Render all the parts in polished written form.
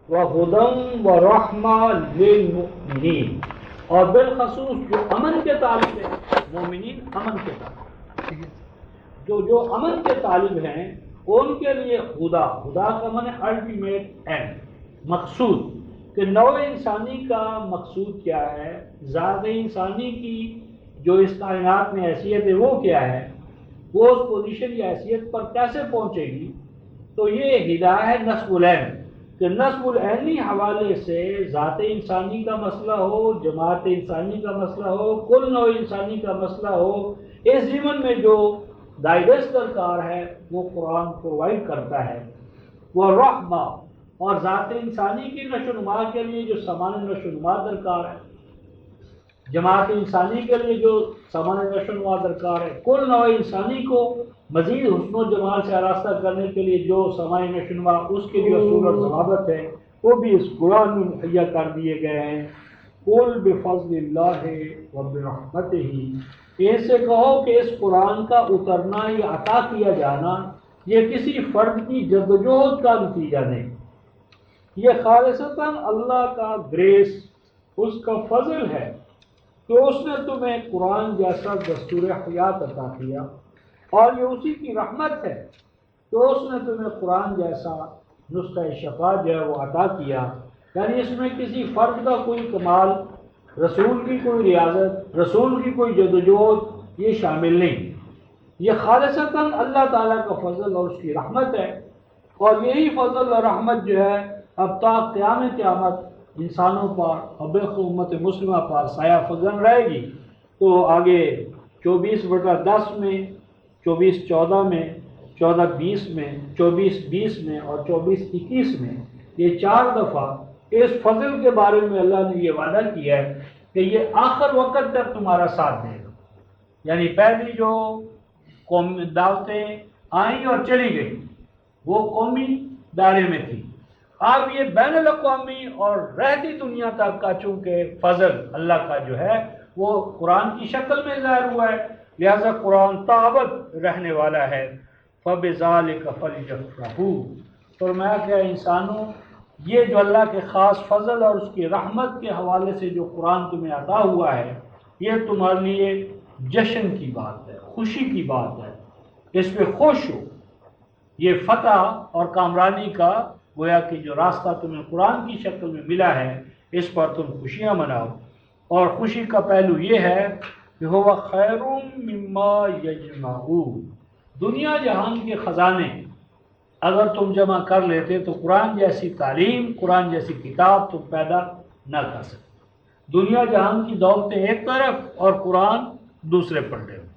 وَهُدًى وَرَحْمَةً لِلْمُؤْمِنِينَ، اور بالخصوص جو امن کے طالب ہیں، مومنین امن کے طالب، جو امن کے طالب ہیں ان کے لیے خدا کا معنی الٹیمیٹ اینڈ، مقصود، کہ نوع انسانی کا مقصود کیا ہے، ذات انسانی کی جو اس کائنات میں حیثیت ہے وہ کیا ہے، وہ اس پوزیشن یا حیثیت پر کیسے پہنچے گی. تو یہ ہدایہ ہے نصب العین، کہ نصب العینی حوالے سے ذات انسانی کا مسئلہ ہو، جماعت انسانی کا مسئلہ ہو، کل نوع انسانی کا مسئلہ ہو، اس زمن میں جو گائیڈنس درکار ہے وہ قرآن پرووائڈ کرتا ہے. وہ رحمہ، اور ذات انسانی کی نشو و نما کے لیے جو سامان نشو و نما درکار ہے، جماعت انسانی کے لیے جو سامان نشو و نما درکار ہے، کل نوع انسانی کو مزید حسن و جمال سے آراستہ کرنے کے لیے جو سامان نشو و نما اس کے لیے اصول اور ضوابط ہے وہ بھی اس قرآن میں مہیا کر دیے گئے ہیں. قل بفضل اللہ وبرحمتہ، اس سے کہو کہ اس قرآن کا اترنا یا عطا کیا جانا یہ کسی فرد کی جدوجہد کا نتیجہ نہیں، یہ خالصتاً اللہ کا گریس، اس کا فضل ہے کہ اس نے تمہیں قرآن جیسا دستور حیات عطا کیا، اور یہ اسی کی رحمت ہے کہ اس نے تمہیں قرآن جیسا نسخہ شفا جو ہے وہ عطا کیا. یعنی اس میں کسی فرد کا کوئی کمال، رسول کی کوئی ریاضت، رسول کی کوئی جدوجہد یہ شامل نہیں، یہ خالصتاً اللہ تعالیٰ کا فضل اور اس کی رحمت ہے. اور یہی فضل اور رحمت جو ہے اب تا قیام قیامت انسانوں پر اور بالخصوص امت مسلمہ پر سایہ فضل رہے گی. تو آگے 24/10 میں، 24/14 میں، 14/20 میں، 24/20 میں اور 24/21 میں یہ 4 دفعہ اس فضل کے بارے میں اللہ نے یہ وعدہ کیا ہے کہ یہ آخر وقت تک تمہارا ساتھ دے گا. یعنی پہلی جو قومی دعوتیں آئیں اور چلی گئی وہ قومی دائرے میں تھی، اب یہ بین الاقوامی اور رہتی دنیا تک کا چونکہ فضل اللہ کا جو ہے وہ قرآن کی شکل میں ظاہر ہوا ہے، لہذا قرآن تابت رہنے والا ہے. فَبِذَلِكَ فَلْيَفْرَحُوا، فرمایا کہ انسانوں یہ جو اللہ کے خاص فضل اور اس کی رحمت کے حوالے سے جو قرآن تمہیں عطا ہوا ہے یہ تمہارے لیے جشن کی بات ہے، خوشی کی بات ہے، اس پہ خوش ہو. یہ فتح اور کامرانی کا گویا کہ جو راستہ تمہیں قرآن کی شکل میں ملا ہے اس پر تم خوشیاں مناؤ. اور خوشی کا پہلو یہ ہے کہ هو خیر مما یجمعون، دنیا جہان کے خزانے اگر تم جمع کر لیتے تو قرآن جیسی تعلیم، قرآن جیسی کتاب تم پیدا نہ کر سکتے. دنیا جہان کی دولتیں ایک طرف اور قرآن دوسرے پلڑے میں،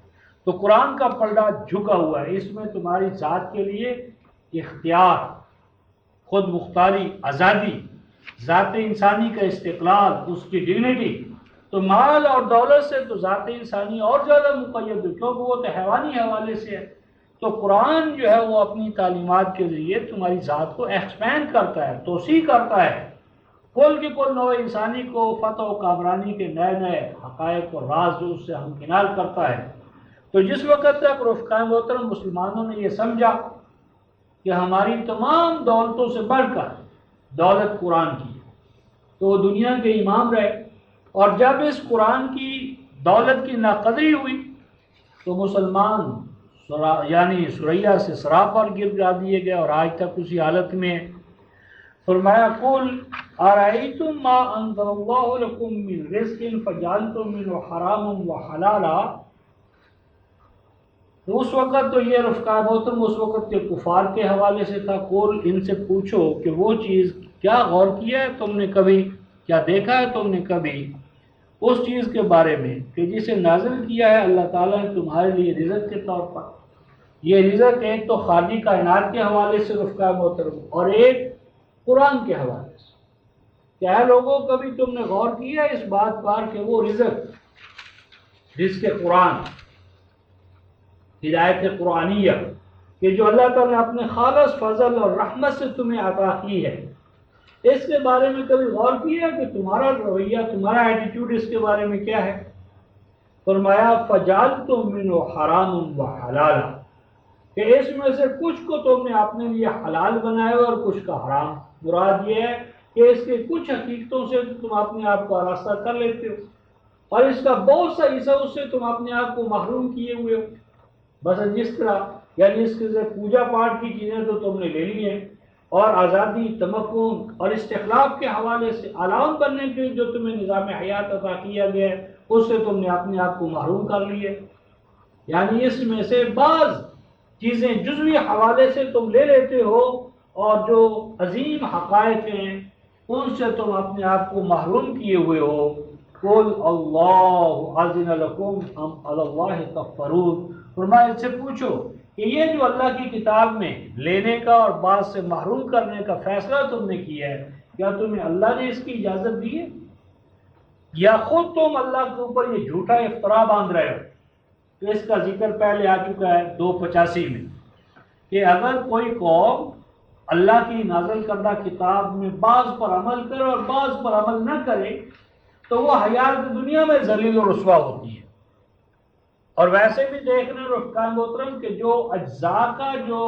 تو قرآن کا پلڑا جھکا ہوا ہے، اس میں تمہاری ذات کے لیے اختیار، خود مختاری، آزادی، ذات انسانی کا استقلال، اس کی ڈگنیٹی. تو مال اور دولت سے تو ذات انسانی اور زیادہ مقید ہے کیونکہ وہ تو حیوانی حوالے سے ہے. تو قرآن جو ہے وہ اپنی تعلیمات کے ذریعے تمہاری ذات کو ایکسپینڈ کرتا ہے، توسیع کرتا ہے، کل کے کل نوع انسانی کو فتح و کامرانی کے نئے نئے حقائق اور راز جو اس سے ہمکنار کرتا ہے. تو جس وقت تک رفقائے محترم مسلمانوں نے یہ سمجھا کہ ہماری تمام دولتوں سے بڑھ کر دولت قرآن کی، تو وہ دنیا کے امام رہے. اور جب اس قرآن کی دولت کی ناقدری ہوئی تو مسلمان یعنی سریا سے سراپر گرا دیے گئے اور آج تک اسی حالت میں. فرمایا قل ارأیتم ما انزل اللہ لکم من رزق فجعلتم منہ حراما وحلالا. تو اس وقت تو یہ رفقا محترم اس وقت کے کفار کے حوالے سے تھا. قل ان سے پوچھو کہ وہ چیز کیا غور کیا ہے تم نے کبھی، کیا دیکھا ہے تم نے کبھی اس چیز کے بارے میں کہ جسے نازل کیا ہے اللہ تعالیٰ نے تمہارے لیے رزق کے طور پر. یہ رزق ایک تو خارجی کائنات کے حوالے سے رفقا محترم اور ایک قرآن کے حوالے سے. کیا لوگوں کبھی تم نے غور کیا اس بات پر کہ وہ رزق قرآن، ہدایت قرآنیہ کہ جو اللہ تعالیٰ نے اپنے خالص فضل اور رحمت سے تمہیں عطا کی ہے، اس کے بارے میں کبھی غور کیا کہ تمہارا رویہ، تمہارا ایٹیٹیوڈ اس کے بارے میں کیا ہے؟ فرمایا فجعلتم منہ حراما وحلالا، کہ اس میں سے کچھ کو تم نے اپنے لیے حلال بنایا اور کچھ کا حرام. مراد یہ ہے کہ اس کے کچھ حقیقتوں سے تم اپنے آپ کو آراستہ کر لیتے ہو اور اس کا بہت سا حصہ اس سے تم اپنے آپ کو محروم کیے ہوئے ہو. بس جس طرح یعنی اس کے پوجا پاٹ کی چیزیں تو تم نے لے لی ہیں اور آزادی، تمکن اور استقلال کے حوالے سے علام بننے کے جو تمہیں نظام حیات عطا کیا گیا ہے اس سے تم نے اپنے آپ کو محروم کر لیے. یعنی اس میں سے بعض چیزیں جزوی حوالے سے تم لے لیتے ہو اور جو عظیم حقائق ہیں ان سے تم اپنے آپ کو محروم کیے ہوئے ہو. قل اللہ اذن لکم ام علی اللہ تفرون، فرمایا ان سے پوچھو کہ یہ جو اللہ کی کتاب میں لینے کا اور بعض سے محروم کرنے کا فیصلہ تم نے کیا ہے، کیا تمہیں اللہ نے اس کی اجازت دی ہے یا خود تم اللہ کے اوپر یہ جھوٹا افترا باندھ رہے ہو؟ تو اس کا ذکر پہلے آ چکا ہے 285 میں کہ اگر کوئی قوم اللہ کی نازل کردہ کتاب میں بعض پر عمل کرے اور بعض پر عمل نہ کرے تو وہ حیات دنیا میں ذلیل و رسوا ہوتی ہے. اور ویسے بھی دیکھنے رفقان محترم کہ جو اجزاء کا جو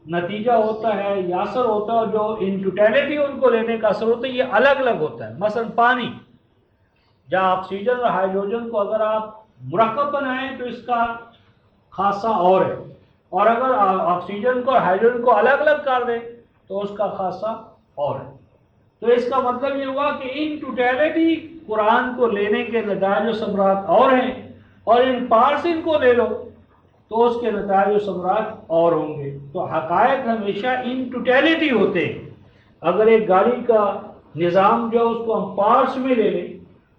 نتیجہ ہوتا ہے یا اثر ہوتا ہے، جو ان ٹوٹیلٹی ان کو لینے کا اثر ہوتا ہے، یہ الگ الگ ہوتا ہے. مثلا پانی، جہاں آکسیجن اور ہائیڈروجن کو اگر آپ مرکب بنائیں تو اس کا خاصہ اور ہے، اور اگر آکسیجن کو اور ہائیڈروجن کو الگ الگ کر دیں تو اس کا خاصہ اور ہے. تو اس کا مطلب یہ ہوا کہ ان ٹوٹیلٹی قرآن کو لینے کے نتائج و ثمرات اور ہیں، اور ان پارٹس ان کو لے لو تو اس کے نتائج و ثمرات اور ہوں گے. تو حقائق ہمیشہ ان ٹوٹیلٹی ہوتے ہیں. اگر ایک گاڑی کا نظام جو اس کو ہم پارٹس میں لے لیں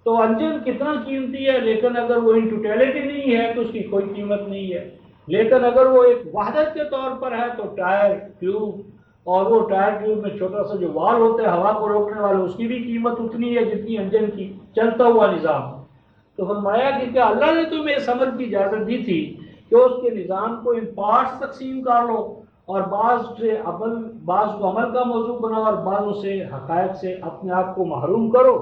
تو انجن کتنا قیمتی ہے، لیکن اگر وہ ان ٹوٹیلٹی نہیں ہے تو اس کی کوئی قیمت نہیں ہے. لیکن اگر وہ ایک وحدت کے طور پر ہے تو ٹائر، ٹیوب، اور وہ ٹائر ٹیوب میں چھوٹا سا جو وال ہوتا ہے ہوا کو روکنے والے، اس کی بھی قیمت اتنی ہے جتنی انجن کی چلتا ہوا نظام. تو فرمایا کہ کیا اللہ نے تمہیں اس عمل کی اجازت دی تھی کہ اس کے نظام کو ان پارٹس تقسیم کر لو اور بعض کو عمل کا موضوع بناؤ اور بعضوں سے حقائق سے اپنے آپ کو محروم کرو؟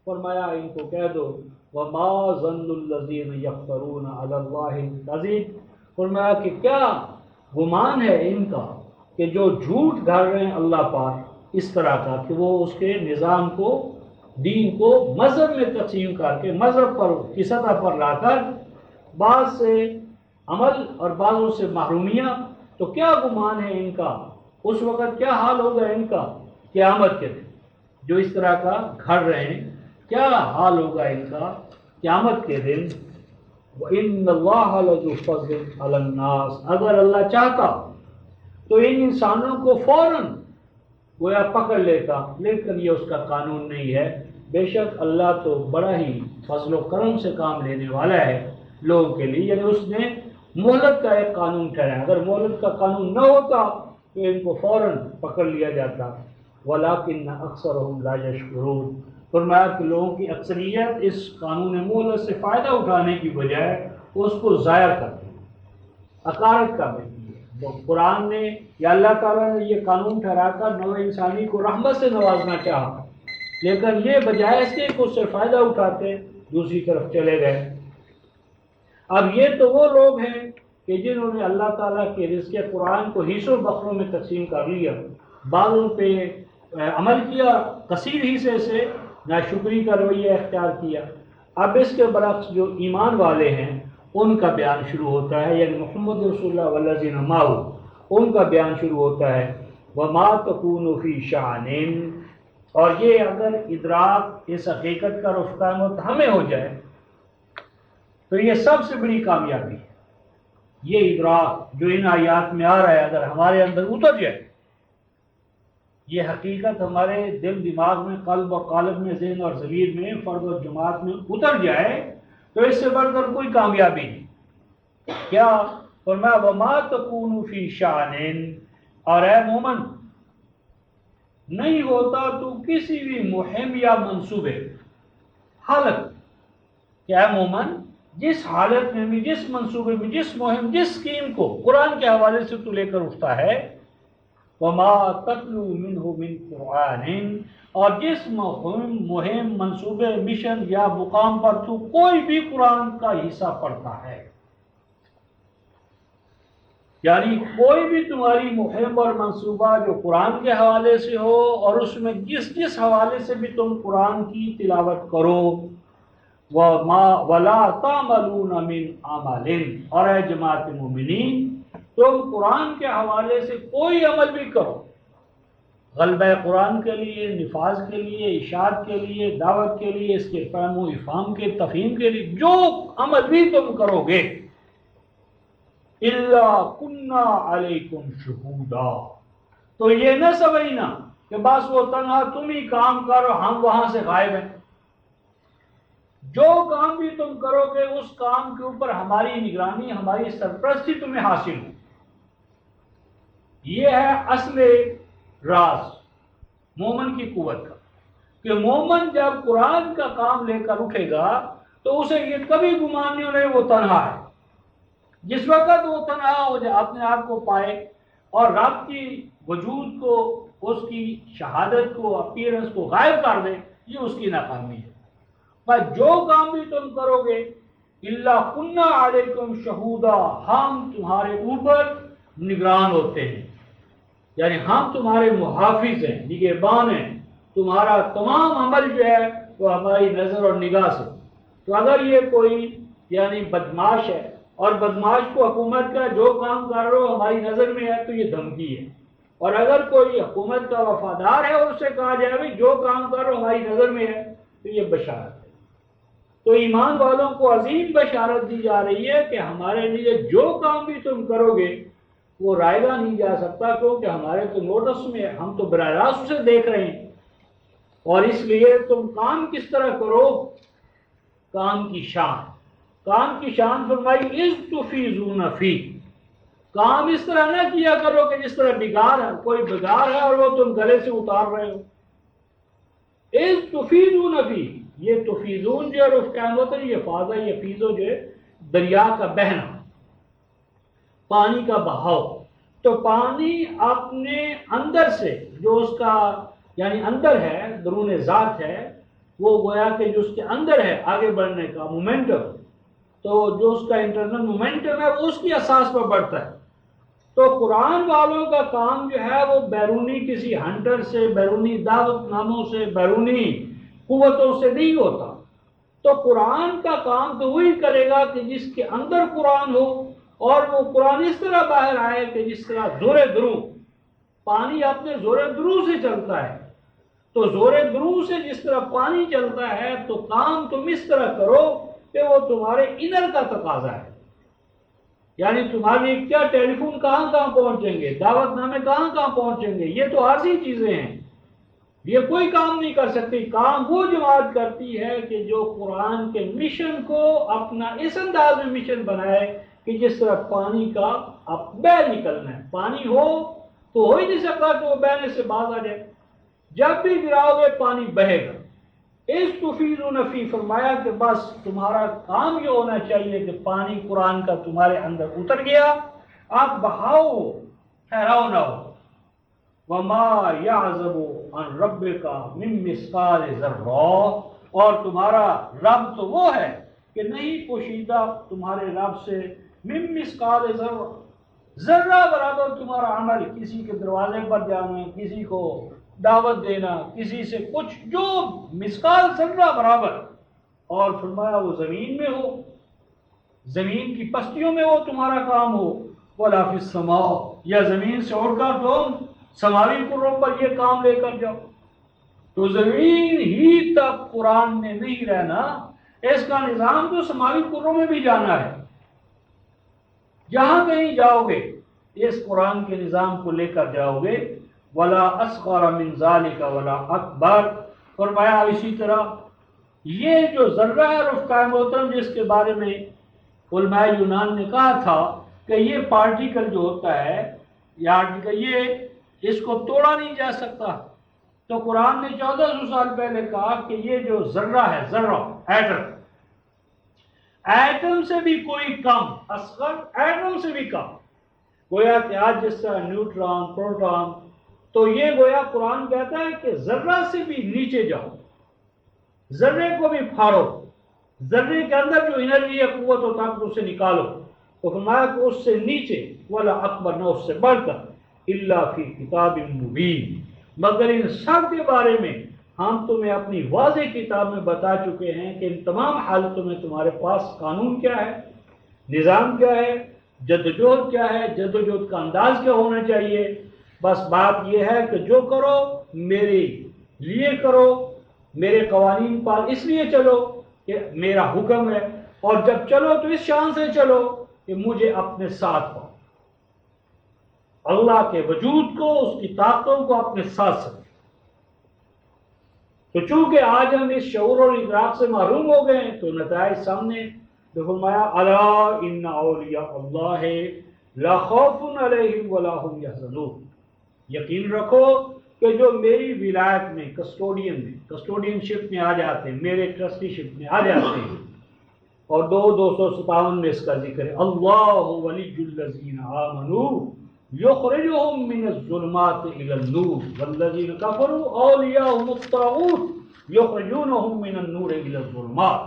فرمایا ان کو کہہ دو وما ظن الذین یفترون علی اللہ الکذب، فرمایا کہ کیا گمان ہے ان کا کہ جو جھوٹ گھڑ رہے ہیں اللہ پر اس طرح کا کہ وہ اس کے نظام کو، دین کو مذہب میں تقسیم کر کے مذہب پر کی سطح پر لا کر بعض سے عمل اور بعضوں سے محرومیاں. تو کیا گمان ہے ان کا، اس وقت کیا حال ہوگا ان کا قیامت کے دن، جو اس طرح کا گھڑ رہے ہیں کیا حال ہوگا ان کا قیامت کے دن. وَإِنَّ اللَّهَ لَذُو فَضْلٍ عَلَى النَّاسِ، اگر اللہ چاہتا تو ان انسانوں کو فوراً گویا پکڑ لیتا، لیکن یہ اس کا قانون نہیں ہے. بے شک اللہ تو بڑا ہی فضل و کرم سے کام لینے والا ہے لوگوں کے لیے. یعنی اس نے مہلت کا ایک قانون ٹھہرایا، اگر مہلت کا قانون نہ ہوتا تو ان کو فوراً پکڑ لیا جاتا. وَلَٰكِنَّ أَكْثَرَهُمْ لَا يَشْكُرُونَ، فرمایا کہ لوگوں کی اکثریت اس قانون مہلت سے فائدہ اٹھانے کی بجائے اس کو ضائع کرتی ہے، عقارت کر دیتی ہے. تو قرآن نے یا اللہ تعالیٰ نے یہ قانون ٹھہرا کر نوع انسانی کو رحمت سے نوازنا چاہا، لیکن یہ بجائے اس کے کہ اس سے فائدہ اٹھاتے دوسری طرف چلے گئے. اب یہ تو وہ لوگ ہیں کہ جنہوں نے اللہ تعالیٰ کے رزق قرآن کو حصوں بخروں میں تقسیم کر لیا، بعضوں پہ عمل کیا، کثیر حصے سے ناشکری کا رویہ اختیار کیا. اب اس کے برعکس جو ایمان والے ہیں ان کا بیان شروع ہوتا ہے، یعنی محمد رسول اللہ والذین معہ، ان کا بیان شروع ہوتا ہے. وما تکون فی شأن، اور یہ اگر ادراک اس حقیقت کا رفتہ ہمیں ہو جائے تو یہ سب سے بڑی کامیابی ہے. یہ ادراک جو ان آیات میں آ رہا ہے اگر ہمارے اندر اتر جائے، یہ حقیقت ہمارے دل دماغ میں، قلب اور قالب میں، ذہن اور ضمیر میں، فرد و جماعت میں اتر جائے تو اس سے بڑھ کر کوئی کامیابی نہیں. کیا فرمایا وما تکون فی شأن، اور اے مومن نہیں ہوتا تو کسی بھی مہم یا منصوبے، حالت کہ اے مومن جس حالت میں بھی، جس منصوبے میں، جس مہم، جس اسکیم کو قرآن کے حوالے سے تو لے کر اٹھتا ہے، وما تتلو منہ من قرآن، اور جس مہم، منصوبے، مشن یا مقام پر تو کوئی بھی قرآن کا حصہ پڑھتا ہے، یعنی کوئی بھی تمہاری مہم اور منصوبہ جو قرآن کے حوالے سے ہو، اور اس میں جس حوالے سے بھی تم قرآن کی تلاوت کرو، وَلَا تَعْمَلُونَ مِنْ عَمَلٍ، اور اے جماعت مومنین تم قرآن کے حوالے سے کوئی عمل بھی کرو، غلبہ قرآن کے لیے، نفاذ کے لیے، اشاعت کے لیے، دعوت کے لیے، اس کے فہم و افہام کے تفہیم کے لیے، جو عمل بھی تم کرو گے، اِلَّا كُنَّا عَلَيْكُمْ شُهُودًا، تو یہ نہ سمجھنا کہ بس وہ تنہا تم ہی کام کرو، ہم وہاں سے غائب ہیں۔ جو کام بھی تم کرو گے اس کام کے اوپر ہماری نگرانی، ہماری سرپرستی تمہیں حاصل ہو۔ یہ ہے اصل راز مومن کی قوت کا، کہ مومن جب قرآن کا کام لے کر اٹھے گا تو اسے یہ کبھی گمان نہیں ہونے وہ تنہا ہے۔ جس وقت وہ تنہا ہو جائے، اپنے آپ کو پائے اور رب کی وجود کو، اس کی شہادت کو، اپیرنس کو غائب کر دے، یہ اس کی ناکامی ہے۔ پر جو کام بھی تم کرو گے، اِلَّا كُنَّا عَلَيْكُمْ شَهُودًا، ہم تمہارے اوپر نگران ہوتے ہیں، یعنی ہم تمہارے محافظ ہیں، نگہبان ہیں، تمہارا تمام عمل جو ہے وہ ہماری نظر اور نگاہ سے۔ تو اگر یہ کوئی یعنی بدماش ہے، اور بدماش کو حکومت کا جو کام کر رہے ہو ہماری نظر میں ہے، تو یہ دھمکی ہے، اور اگر کوئی حکومت کا وفادار ہے اور اس سے کہا جائے بھی جو کام کر رہے ہو ہماری نظر میں ہے، تو یہ بشارت ہے۔ تو ایمان والوں کو عظیم بشارت دی جا رہی ہے کہ ہمارے لیے جو کام بھی تم کرو گے وہ رائگاں نہیں جا سکتا، کیونکہ ہمارے تو نوٹس میں، ہم تو براہ راست اسے دیکھ رہے ہیں۔ اور اس لیے تم کام کس طرح کرو، کام کی شان، کام کی شان فرمائی اِذْ تُفِیضُونَ فِیہ، کام اس طرح نہ کیا کرو کہ جس طرح بگار ہے، کوئی بگار ہے اور وہ تم گلے سے اتار رہے ہو۔ اِذْ تُفِیضُونَ فِیہ، یہ تفیضون جو ہے قائم ہوتا ہے، یہ فاضہ یہ فیضو جو ہے دریا کا بہنا، پانی کا بہاؤ۔ تو پانی اپنے اندر سے جو اس کا یعنی اندر ہے، درون ذات ہے، وہ گویا کہ جو اس کے اندر ہے آگے بڑھنے کا مومنٹم، تو جو اس کا انٹرنل مومنٹم ہے وہ اس کی اساس پر بڑھتا ہے۔ تو قرآن والوں کا کام جو ہے وہ بیرونی کسی ہنٹر سے، بیرونی دعوت ناموں سے، بیرونی قوتوں سے نہیں ہوتا۔ تو قرآن کا کام تو وہی کرے گا کہ جس کے اندر قرآن ہو، اور وہ قرآن اس طرح باہر آئے کہ جس طرح زور درو، پانی اپنے زور درو سے چلتا ہے، تو زور درو سے جس طرح پانی چلتا ہے، تو کام تم اس طرح کرو کہ وہ تمہارے انر کا تقاضا ہے۔ یعنی تمہاری کیا ٹیلی فون کہاں کہاں پہنچیں گے، دعوت نامے کہاں کہاں پہنچیں گے، یہ تو عارضی چیزیں ہیں، یہ کوئی کام نہیں کر سکتی۔ کام وہ جماعت کرتی ہے کہ جو قرآن کے مشن کو اپنا اس انداز میں مشن بنائے کہ جس طرح پانی کا اب بہ نکلنا ہے، پانی ہو تو ہو ہی نہیں سکتا کہ وہ بہنے سے باز آ جائے، جب بھی گراؤ گے پانی بہے گا۔ اِذْ تُفِیضُونَ فِیہ، فرمایا کہ بس تمہارا کام یہ ہونا چاہیے کہ پانی قرآن کا تمہارے اندر اتر گیا، آپ بہاؤ ٹھہراؤ نہ ہو۔ وَمَا يَعْزُبُ عَنْ رَبِّكَ مِن مِّثْقَالِ ذَرَّةٍ، اور تمہارا رب تو وہ ہے کہ نہیں پوشیدہ تمہارے رب سے مِن مِّثْقَالِ ذَرَّةٍ، ذرہ برابر تمہارا عمل، کسی کے دروازے پر جانا، کسی کو دعوت دینا، کسی سے کچھ، جو مثقال ذرہ برابر، اور فرمایا وہ زمین میں ہو، زمین کی پستیوں میں وہ تمہارا کام ہو، وَلَا فِي السَّمَاءِ، یا زمین سے اڑ کر تم سماوی کروں پر یہ کام لے کر جاؤ۔ تو زمین ہی تک قرآن میں نہیں رہنا، اس کا نظام تو سماوی کروں میں بھی جانا ہے۔ جہاں کہیں جاؤ گے اس قرآن کے نظام کو لے کر جاؤ گے، وَلَا أَصْغَرَ مِنْ ذَلِكَ وَلَا أَكْبَرَ، فرمایا اسی طرح یہ جو ذرہ ہے رفقۂ محترم، جس کے بارے میں علماء یونان نے کہا تھا کہ یہ پارٹیکل جو ہوتا ہے، یہ اس کو توڑا نہیں جا سکتا، تو قرآن نے 1400 سال پہلے کہا کہ یہ جو ذرہ ہے، ذرہ ایٹم سے بھی کوئی کم، اصغر ایٹم سے بھی کم، گویا کہ آج جس طرح نیوٹران، پروٹون، تو یہ گویا قرآن کہتا ہے کہ ذرہ سے بھی نیچے جاؤ، ذرے کو بھی پھاڑو، ذرے کے اندر جو انرجی ہے، قوت و طاقت، اسے نکالو، تو فرمایا کہ اس سے نیچے ولا اکبر، نہ اس سے بڑھ کر الا فی کتاب مبین، مگر ان سب کے بارے میں ہم تمہیں اپنی واضح کتاب میں بتا چکے ہیں کہ ان تمام حالتوں میں تمہارے پاس قانون کیا ہے، نظام کیا ہے، جدوجہد کیا ہے، جدوجہد کا انداز کیا ہونا چاہیے۔ بس بات یہ ہے کہ جو کرو میرے لیے کرو، میرے قوانین پر اس لیے چلو کہ میرا حکم ہے، اور جب چلو تو اس شان سے چلو کہ مجھے اپنے ساتھ پاؤ، اللہ کے وجود کو، اس کی طاقتوں کو اپنے ساتھ ساتھ۔ تو چونکہ آج ہم اس شعور اور ادراک سے محروم ہو گئے ہیں تو نتائج سامنے، تو فرمایا الا ان اولیاء اللہ لا خوف علیہم ولا هم یحزنون، یقین رکھو کہ جو میری ولایت میں کسٹوڈین شپ میں آ جاتے ہیں، میرے ٹرسٹی شپ میں آ جاتے ہیں، اور 257 میں اس کا ذکر ہے، اللہ ولی الذین آمنوا یخرجهم من الظلمات الى النور والذین کفروا اولیاءهم الطاغوت یخرجونهم من النور الى الظلمات۔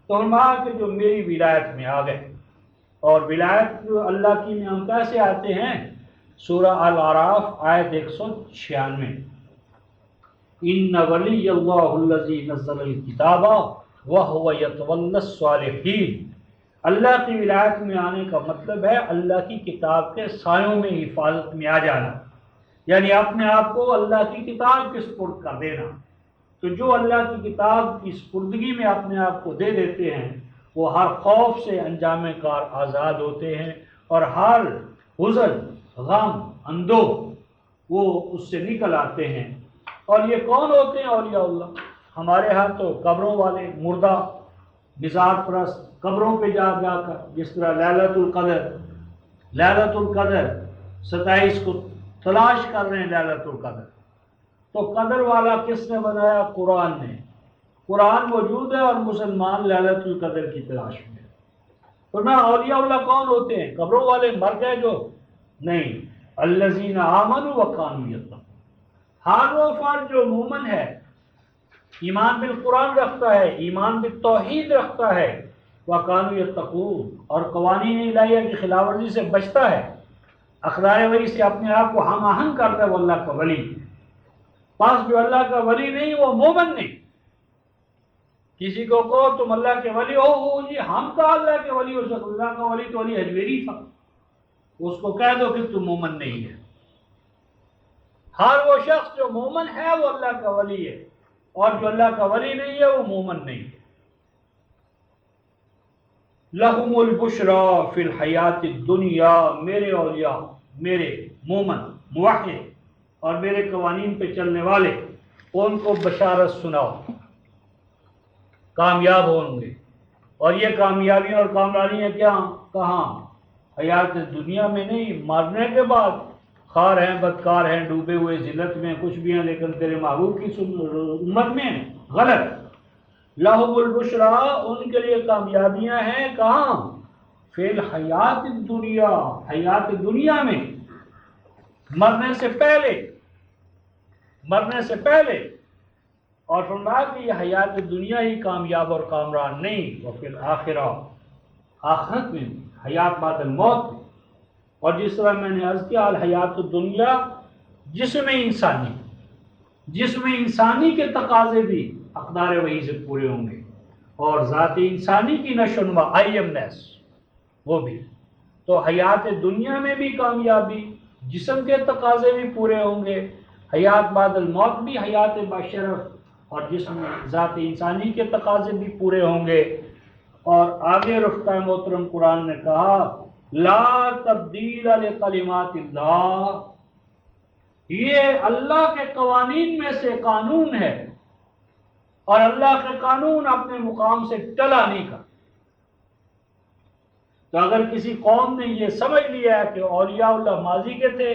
تو فرمایا کہ جو میری ولایت میں آ گئے، اور ولایت جو اللہ کی میں ہم کیسے آتے ہیں، سورہ الاعراف آیت 196، ان ولی اللہ الذی نزل الکتاب وهو يتولى الصالحین۔ اللہ کی ولایت میں آنے کا مطلب ہے اللہ کی کتاب کے سایوں میں حفاظت میں آ جانا، یعنی اپنے آپ کو اللہ کی کتاب کے سپرد کر دینا۔ تو جو اللہ کی کتاب کی سپردگی میں اپنے آپ کو دے دیتے ہیں وہ ہر خوف سے انجام کار آزاد ہوتے ہیں، اور ہر حزن، غم، اندوہ وہ اس سے نکل آتے ہیں۔ اور یہ کون ہوتے ہیں اولیاء اللہ؟ ہمارے ہاں تو قبروں والے، مردہ نژاد پرست، قبروں پہ جا جا کر، جس طرح لیلۃ القدر 27 کو تلاش کر رہے ہیں لیلۃ القدر، تو قدر والا کس نے بنایا؟ قرآن نے۔ قرآن موجود ہے اور مسلمان لیلۃ القدر کی تلاش میں۔ تو نہ اولیاء اللہ کون ہوتے ہیں؟ قبروں والے مر گئے جو؟ نہیں، الذین آمنوا وکانوا یتقون۔ ہر وہ فرد جو مومن ہے، ایمان بالقرآن رکھتا ہے، ایمان بالتوحید رکھتا ہے، وکانوا یتقون، اور قوانین الہیہ کی خلاف ورزی سے بچتا ہے، اقدار وحی سے اپنے آپ کو ہم آہنگ کرتا ہے، وہ اللہ کا ولی۔ پس جو اللہ کا ولی نہیں وہ مومن نہیں۔ کسی کو کہو تم اللہ کے ولی ہو، وہ جی ہم کا اللہ کے ولی ہو سکتے، اللہ کا ولی تو علی حجویری تھا، اس کو کہہ دو کہ تم مومن نہیں ہے۔ ہر وہ شخص جو مومن ہے وہ اللہ کا ولی ہے، اور جو اللہ کا ولی نہیں ہے وہ مومن نہیں ہے۔ لہم البشرا فی الحیات الدنیا، میرے اولیاء، میرے مومن موحد اور میرے قوانین پہ چلنے والے، ان کو بشارت سناؤ، کامیاب ہوں گے۔ اور یہ کامیابیاں اور کامیابیاں کیا کہاں؟ حیات دنیا میں نہیں، مرنے کے بعد خار ہیں، بدکار ہیں، ڈوبے ہوئے ذلت میں، کچھ بھی ہیں لیکن تیرے محبوب کی امت میں غلط۔ لہم البشرا، ان کے لیے کامیابیاں ہیں کہاں؟ فی الحیات الدنیا، حیات دنیا میں، مرنے سے پہلے، مرنے سے پہلے۔ اور فرمایا کہ یہ حیات دنیا ہی کامیاب اور کامران نہیں، وفی الآخرہ، آخرت میں بھی، حیات بعد الموت میں۔ اور جس طرح میں نے عرض کیا، الحیات الدنیا جسم انسانی، جسم انسانی کے تقاضے بھی اقدار وحی سے پورے ہوں گے، اور ذات انسانی کی نشو و نما، آئی ایمنیس، وہ بھی۔ تو حیات دنیا میں بھی کامیابی، جسم کے تقاضے بھی پورے ہوں گے، حیات بعد الموت بھی، حیات بشرف اور جسم ذات انسانی کے تقاضے بھی پورے ہوں گے۔ اور آگے رفتہ محترم قرآن نے کہا لا تبدیل لکلمات اللہ، یہ اللہ کے قوانین میں سے قانون ہے، اور اللہ کے قانون اپنے مقام سے ٹلا نہیں کر۔ تو اگر کسی قوم نے یہ سمجھ لیا ہے کہ اولیاء اللہ ماضی کے تھے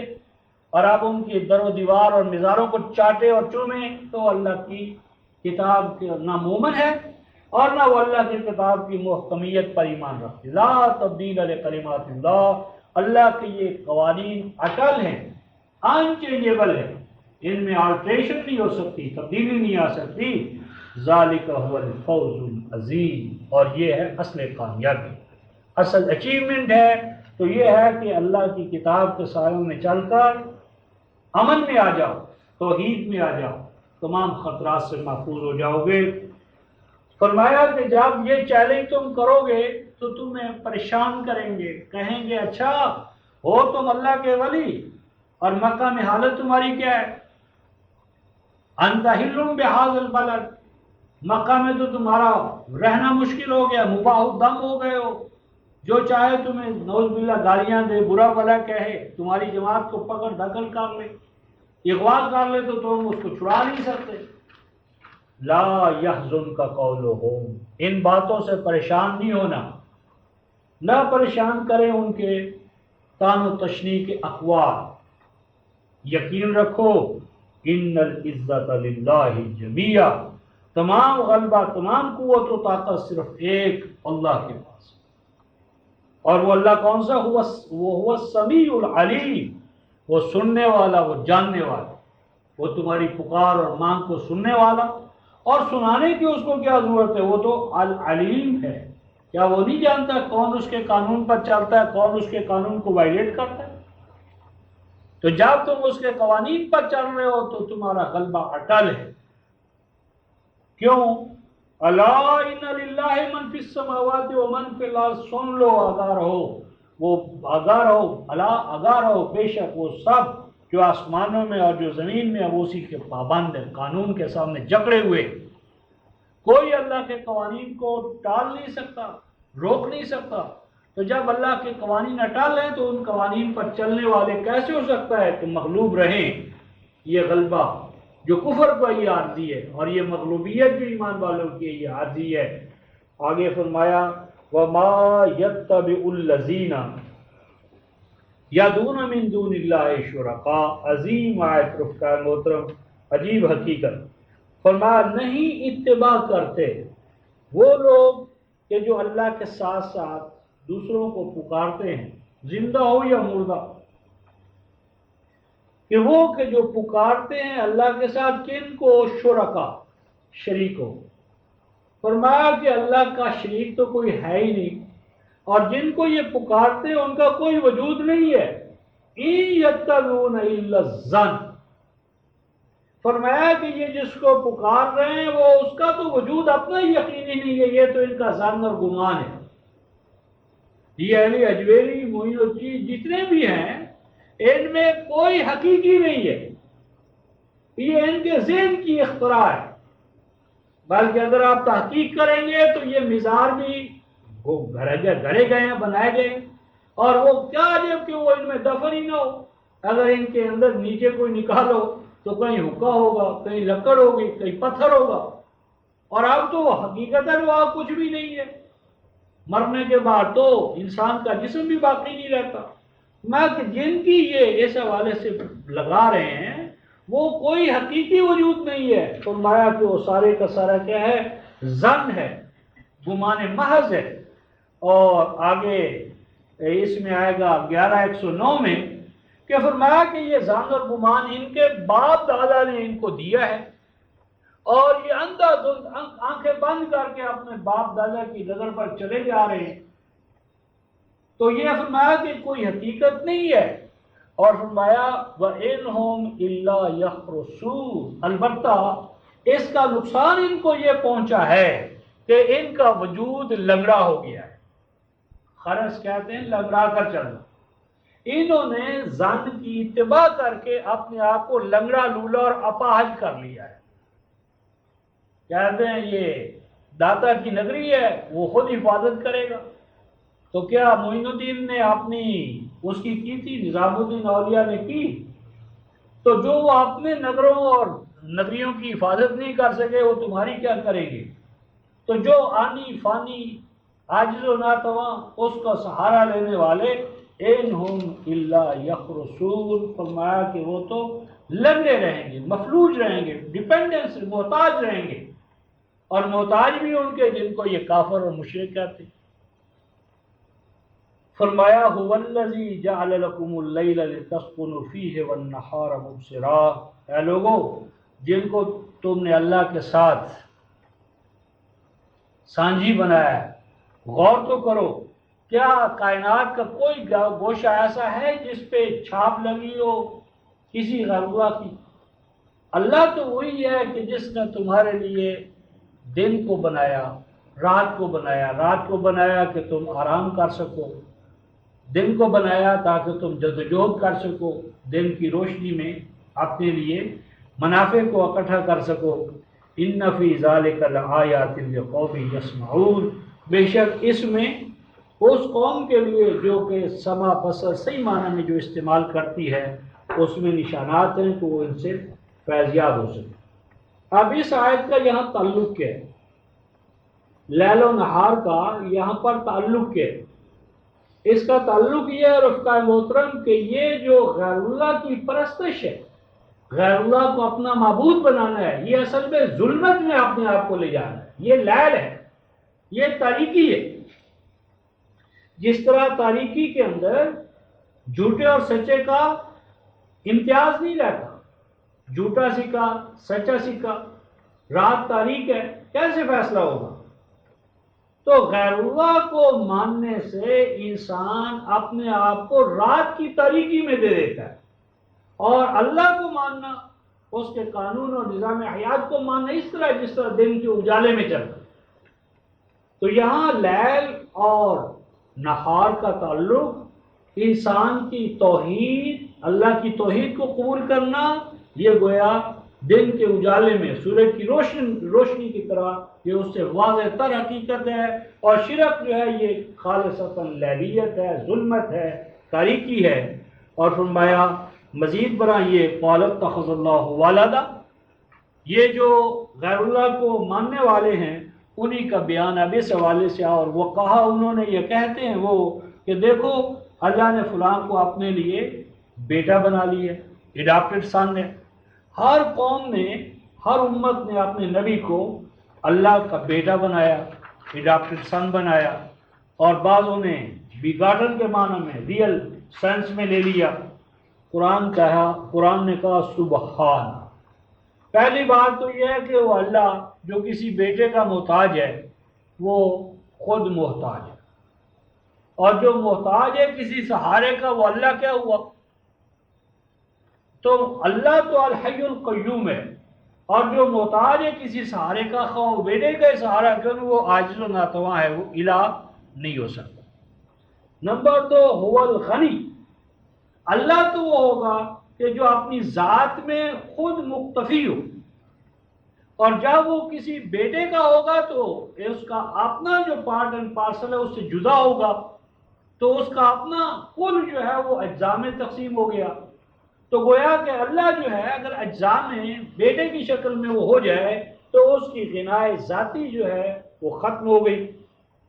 اور اب ان کی در و دیوار اور مزاروں کو چاٹے اور چومیں، تو اللہ کی کتاب کے نہ مومن ہے اور نہ وہ اللہ کی کتاب کی محکمیت پر ایمان رکھتے۔ لا تبدیل لکلمات اللہ، اللہ کے یہ قوانین اٹل ہیں، انچینجیبل ہے، ان میں آلٹریشن نہیں ہو سکتی، تبدیلی نہیں آ سکتی۔ ذالک هو الفوز العظیم، اور یہ ہے اصل کامیابی۔ اصل اچیومنٹ ہے تو یہ ہے کہ اللہ کی کتاب کے سایوں میں چل کر امن میں آ جاؤ، توحید میں آ جاؤ، تمام خطرات سے محفوظ ہو جاؤ گے۔ فرمایا کہ جب یہ چیلنج تم کرو گے تو تمہیں پریشان کریں گے، کہیں گے اچھا ہو تم اللہ کے ولی اور مکہ میں حالت تمہاری کیا ہے؟ انت حل بہذا البلد، مکہ میں تو تمہارا رہنا مشکل ہو گیا، مباح الدم ہو گئے ہو، جو چاہے تمہیں نعوذ باللہ گالیاں دے، برا بھلا کہے، تمہاری جماعت کو پکڑ دھکل کر لے، اغوا کر لے تو تم اس کو چھڑا نہیں سکتے۔ لا یحزنک قولہم، ان باتوں سے پریشان نہیں ہونا، نہ پریشان کریں ان کے طعن و تشنیع کے اقوال۔ یقین رکھو ان العزت للہ جمیعا، تمام غلبہ، تمام قوت و طاقت صرف ایک اللہ کے پاس، اور وہ اللہ کون سا؟ وہ السمیع العلیم، وہ سننے والا، وہ جاننے والا، وہ تمہاری پکار اور مانگ کو سننے والا، اور سنانے کی اس کو کیا ضرورت ہے، وہ تو العلیم ہے۔ کیا وہ نہیں جانتا کون اس کے قانون پر چلتا ہے، کون اس کے قانون کو وائلیٹ کرتا ہے؟ تو جب تم اس کے قوانین پر چل رہے ہو تو تمہارا غلبہ اٹل ہے۔ کیوں؟ الا ان للہ من فی السماوات ومن فی الارض، سن لو، آگاہ رہو، وہ آگاہ رہو، الا آگاہ رہو، بے شک وہ سب جو آسمانوں میں اور جو زمین میں، وہ اسی کے پابند ہیں، قانون کے سامنے جکڑے ہوئے۔ کوئی اللہ کے قوانین کو ٹال نہیں سکتا، روک نہیں سکتا۔ تو جب اللہ کے قوانین اٹل ہیں تو ان قوانین پر چلنے والے کیسے ہو سکتا ہے کہ مغلوب رہیں؟ یہ غلبہ جو کفر کا یہ عارضی ہے، اور یہ مغلوبیت جو ایمان والوں کی یہ عارضی ہے۔ آگے فرمایا وَمَا يَتَّبِعُ الَّذِينَ يَدْعُونَ مِن دُونِ اللَّهِ شُرَكَاءَ، عظیم آیت رفقا محترم، عجیب حقیقت۔ فرمایا نہیں اتباع کرتے وہ لوگ کہ جو اللہ کے ساتھ ساتھ دوسروں کو پکارتے ہیں، زندہ ہو یا مردہ، کہ وہ کہ جو پکارتے ہیں اللہ کے ساتھ کن کو؟ شرکا، شریکوں۔ فرمایا کہ اللہ کا شریک تو کوئی ہے ہی نہیں، اور جن کو یہ پکارتے ہیں ان کا کوئی وجود نہیں ہے۔ ان یتبعون الا الظن، فرمایا کہ یہ جس کو پکار رہے ہیں وہ اس کا تو وجود اپنا ہی یقینی نہیں ہے، یہ تو ان کا ظن اور گمان ہے۔ یہ اہل اجویری، معین الدین جتنے بھی ہیں ان میں کوئی حقیقی نہیں ہے، یہ ان کے ذہن کی اختراع ہے۔ بلکہ اگر آپ تحقیق کریں گے تو یہ مزار بھی وہ گھڑے گئے ہیں، بنائے گئے ہیں، اور وہ کیا عجب کہ وہ ان میں دفن ہی نہ ہو۔ اگر ان کے اندر نیچے کوئی نکالو تو کہیں حکا ہوگا، کہیں لکڑ ہوگی، کہیں پتھر ہوگا، اور اب تو حقیقتاً وہاں کچھ بھی نہیں ہے۔ مرنے کے بعد تو انسان کا جسم بھی باقی نہیں رہتا۔ میں کہ جن کی یہ اس حوالے سے لگا رہے ہیں وہ کوئی حقیقی وجود نہیں ہے۔ فرمایا کہ وہ سارے کا سارا کیا ہے؟ ظن ہے، گمان محض ہے۔ اور آگے اس میں آئے گا 11:109 میں کہ فرمایا کہ یہ ظن اور گمان ان کے باپ دادا نے ان کو دیا ہے، اور یہ اندھا دھند آنکھیں بند کر کے اپنے باپ دادا کی نظر پر چلے جا رہے ہیں۔ تو یہ فرمایا کہ کوئی حقیقت نہیں ہے، اور فرمایا وَإِنْهُمْ إِلَّا يَخْرُصُونَ، البتہ اس کا نقصان ان کو یہ پہنچا ہے کہ ان کا وجود لنگڑا ہو گیا ہے۔ خرس کہتے ہیں لنگڑا کر چلنا۔ انہوں نے ظن کی اتباع کر کے اپنے آپ کو لنگڑا لولا اور اپاہج کر لیا ہے۔ کہتے ہیں یہ داتا کی نگری ہے، وہ خود حفاظت کرے گا۔ تو کیا معین الدین نے اپنی اس کی تھی، نظام الدین اولیاء نے کی؟ تو جو وہ اپنے نگروں اور نگریوں کی حفاظت نہیں کر سکے وہ تمہاری کیا کریں گے؟ تو جو آنی فانی عاجز و ناتواں اس کا سہارا لینے والے، انہم الا یخرصون، فرمایا کہ وہ تو لنگڑے رہیں گے، مفلوج رہیں گے، ڈیپینڈنس، محتاج رہیں گے، اور محتاج بھی ان کے جن کو یہ کافر اور مشرک کہتے ہیں۔ فرمایا هو الذی جعل لکم اللیل لتسکنوا فیہ والنہار مبصرا، اے لوگو جن کو تم نے اللہ کے ساتھ سانجھی بنایا ہے، غور تو کرو کیا کائنات کا کوئی گوشہ ایسا ہے جس پہ چھاپ لگی ہو کسی غیر اللہ کی؟ اللہ تو وہی ہے کہ جس نے تمہارے لیے دن کو بنایا، رات کو بنایا، رات کو بنایا کہ تم آرام کر سکو، دن کو بنایا تاکہ تم جدوجہد کر سکو، دن کی روشنی میں اپنے لیے منافع کو اکٹھا کر سکو۔ ان فی ذالک لآیات لقوم یسمعون، بے شک اس میں اس قوم کے لیے جو کہ سمع بصر صحیح معنی میں جو استعمال کرتی ہے اس میں نشانات ہیں تو وہ ان سے فیض یاب ہو سکے۔ اب اس آیت کا یہاں تعلق کیا ہے؟ لیل و نہار کا یہاں پر تعلق کیا ہے؟ اس کا تعلق یہ ہے رفقا محترم کہ یہ جو غیر اللہ کی پرستش ہے، غیر اللہ کو اپنا معبود بنانا ہے، یہ اصل میں ظلمت میں اپنے آپ کو لے جانا ہے، یہ لیل ہے، یہ تاریکی ہے۔ جس طرح تاریکی کے اندر جھوٹے اور سچے کا امتیاز نہیں رہتا، جھوٹا سکا سچا سکا، رات تاریک ہے، کیسے فیصلہ ہوگا؟ تو غیر اللہ کو ماننے سے انسان اپنے آپ کو رات کی تاریکی میں دے دیتا ہے، اور اللہ کو ماننا، اس کے قانون اور نظام حیات کو ماننا اس طرح جس طرح دن کے اجالے میں چلتا ہے۔ تو یہاں لیل اور نہار کا تعلق انسان کی توحید، اللہ کی توحید کو قبول کرنا، یہ گویا دن کے اجالے میں سورج کی روشنی کی طرح یہ اس سے واضح تر حقیقت ہے، اور شرک جو ہے یہ خالصتاً لیلیت ہے، ظلمت ہے، تاریکی ہے۔ اور فرمایا مزید برآں یہ قال اتخذ اللہ ولدا، یہ جو غیر اللہ کو ماننے والے ہیں انہی کا بیان اب اس حوالے سے، اور وہ کہا انہوں نے، یہ کہتے ہیں وہ کہ دیکھو اللہ نے فلاں کو اپنے لیے بیٹا بنا لیا، اڈاپٹڈ سن ہے۔ ہر قوم نے، ہر امت نے اپنے نبی کو اللہ کا بیٹا بنایا، اڈاپٹڈ سن بنایا، اور بعضوں نے بیگاٹن کے معنی میں ریئل سینس میں لے لیا۔ قرآن نے کہا سبحان، پہلی بات تو یہ ہے کہ وہ اللہ جو کسی بیٹے کا محتاج ہے وہ خود محتاج ہے، اور جو محتاج ہے کسی سہارے کا وہ اللہ کیا ہوا؟ تو اللہ تو الحی القیوم ہے، اور جو محتاج ہے کسی سہارے کا، خواہ وہ بیٹے کا سہارا کیوں، وہ عاجز و ناتواں ہے، وہ الہ نہیں ہو سکتا۔ نمبر دو، هو الغنی، اللہ تو وہ ہوگا کہ جو اپنی ذات میں خود مکتفی ہو، اور جب وہ کسی بیٹے کا ہوگا تو اس کا اپنا جو پارٹ اینڈ پارسل ہے اس سے جدا ہوگا، تو اس کا اپنا کل جو ہے وہ اجزاء میں تقسیم ہو گیا۔ تو گویا کہ اللہ جو ہے اگر اجزاء میں بیٹے کی شکل میں وہ ہو جائے تو اس کی غنائے ذاتی جو ہے وہ ختم ہو گئی۔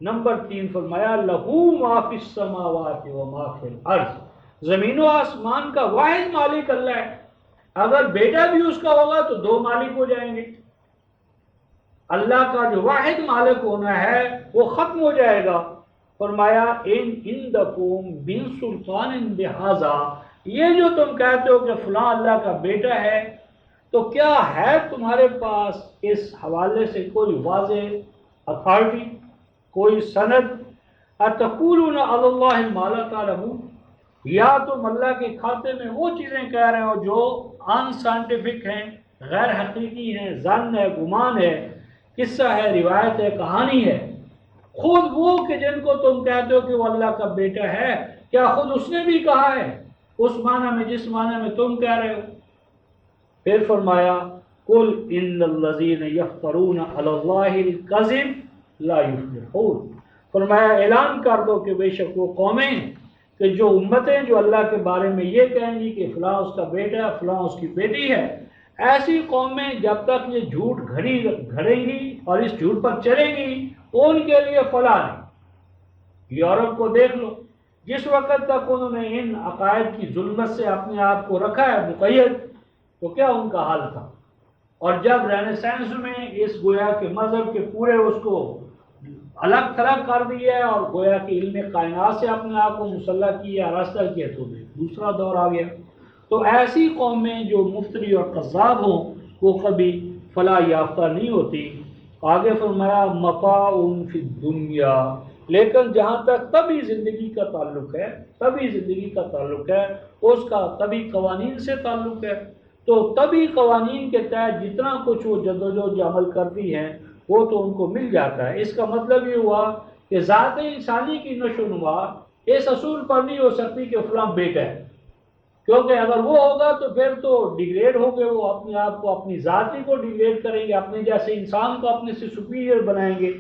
نمبر 3 فرمایا لہو ما فی السماوات و ما فی الارض، زمین و آسمان کا واحد مالک اللہ ہے، اگر بیٹا بھی اس کا ہوگا تو دو مالک ہو جائیں گے۔ اللہ کا جو واحد مالک ہونا ہے وہ ختم ہو جائے گا۔ فرمایا ان عندکم من سلطان بہذا، یہ جو تم کہتے ہو کہ فلاں اللہ کا بیٹا ہے، تو کیا ہے تمہارے پاس اس حوالے سے کوئی واضح اتھارٹی، کوئی سند؟ اتقولون علی اللہ ما لا تعلمون، یا تم اللہ کے کھاتے میں وہ چیزیں کہہ رہے ہو جو ان سائنٹیفک ہیں، غیر حقیقی ہیں، ظن ہے، گمان ہے، قصہ ہے، روایت ہے، کہانی ہے۔ خود وہ کہ جن کو تم کہتے ہو کہ وہ اللہ کا بیٹا ہے، کیا خود اس نے بھی کہا ہے اس معنی میں جس معنی میں تم کہہ رہے ہو؟ پھر فرمایا قل ان الذین یفترون علی اللہ الکذب لا یفلحون، فرمایا اعلان کر دو کہ بے شک وہ قومیں کہ جو امتیں جو اللہ کے بارے میں یہ کہیں گی کہ فلاں اس کا بیٹا ہے، فلاں اس کی بیٹی ہے، ایسی قومیں جب تک یہ جھوٹ گھڑیں گی اور اس جھوٹ پر چلیں گی ان کے لیے فلاح نہیں۔ یورپ کو دیکھ لو، جس وقت تک انہوں نے ان عقائد کی ظلمت سے اپنے آپ کو رکھا ہے مقید، تو کیا ان کا حال تھا؟ اور جب رینیسانس میں اس گویا کے مذہب کے پورے اس کو الگ تھلگ کر دیا ہے اور گویا کہ علم کائنات سے اپنے آپ کو مسلح کیا، راستہ کیا، تو دوسرا دور آ گیا۔ تو ایسی قومیں جو مفتری اور کذاب ہوں وہ کبھی فلاح یافتہ نہیں ہوتی۔ آگے فرمایا متاع فی الدنیا، لیکن جہاں تک طبی زندگی کا تعلق ہے، طبی زندگی کا تعلق ہے، اس کا طبی قوانین سے تعلق ہے، تو طبی قوانین کے تحت جتنا کچھ وہ جدوجہد عمل کرتی ہیں وہ تو ان کو مل جاتا ہے۔ اس کا مطلب یہ ہوا کہ ذات انسانی کی نشو و نما اس اصول پر نہیں ہو سکتی کہ فلاں بیٹا ہے، کیونکہ اگر وہ ہوگا تو پھر تو ڈیگریڈ ہو گئے، وہ اپنے آپ کو، اپنی ذاتی کو ڈیگریڈ کریں گے، اپنے جیسے انسان کو اپنے سے سپیریئر بنائیں گے۔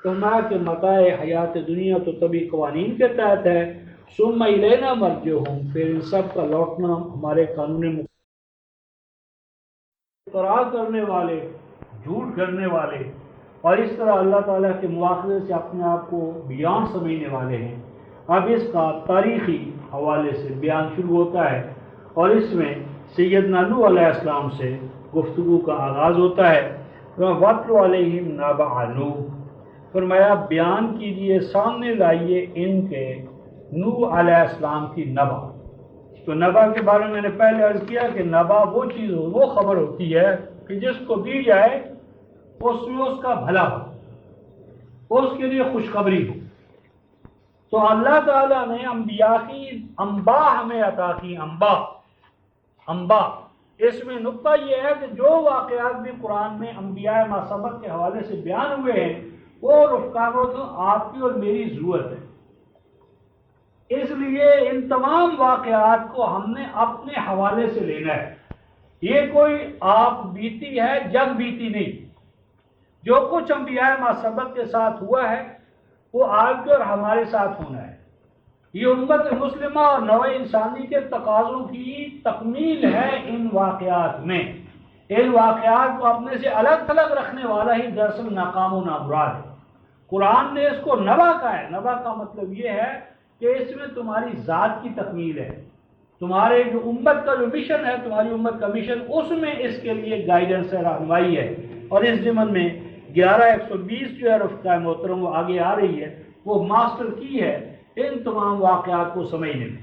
تو نہ کہ متاع حیات دنیا تو طبی قوانین کے تحت ہے، ثم الینا مرجعہم، پھر ان سب کا لوٹنا ہمارے قانون اختراع کرنے والے، جھوٹ کرنے والے اور اس طرح اللہ تعالیٰ کے مواخذے سے اپنے آپ کو بیان سمجھنے والے ہیں۔ اب اس کا تاریخی حوالے سے بیان شروع ہوتا ہے اور اس میں سیدنا نوح علیہ السلام سے گفتگو کا آغاز ہوتا ہے۔ وَاتْلُ عَلَيْهِمْ نَبَأَ نُوح، فرمایا بیان کیجئے، سامنے لائیے ان کے نوح علیہ السلام کی نبا۔ تو نبا کے بارے میں نے پہلے عرض کیا کہ نبا وہ چیز ہو، وہ خبر ہوتی ہے کہ جس کو دی جائے اس میں اس کا بھلا ہو، اس کے لیے خوشخبری ہو۔ تو اللہ تعالیٰ نے انبیاء کی انباء ہمیں عطا کی، انباء۔ اس میں نقطہ یہ ہے کہ جو واقعات بھی قرآن میں انبیاء ما سبق کے حوالے سے بیان ہوئے ہیں وہ رفقا تو آپ کی اور میری ضرورت ہے۔ اس لیے ان تمام واقعات کو ہم نے اپنے حوالے سے لینا ہے۔ یہ کوئی آپ بیتی ہے، جگ بیتی نہیں۔ جو کچھ انبیاء ما سبق کے ساتھ ہوا ہے وہ آپ کے اور ہمارے ساتھ ہونا ہے۔ یہ امت مسلمہ اور نوع انسانی کے تقاضوں کی تکمیل ہے ان واقعات میں۔ ان واقعات کو اپنے سے الگ تھلگ رکھنے والا ہی دراصل ناکام و نامراد ہے۔ قرآن نے اس کو نبا کہا ہے۔ نبا کا مطلب یہ ہے کہ اس میں تمہاری ذات کی تکمیل ہے، تمہارے جو امت کا جو مشن ہے، تمہاری امت کا مشن، اس میں اس کے لیے گائیڈنس ہے، رہنمائی ہے۔ اور اس ضمن میں 11-120 جو ہے رفقائے محترم وہ آگے آ رہی ہے، وہ ماسٹر کی ہے ان تمام واقعات کو سمجھنے میں۔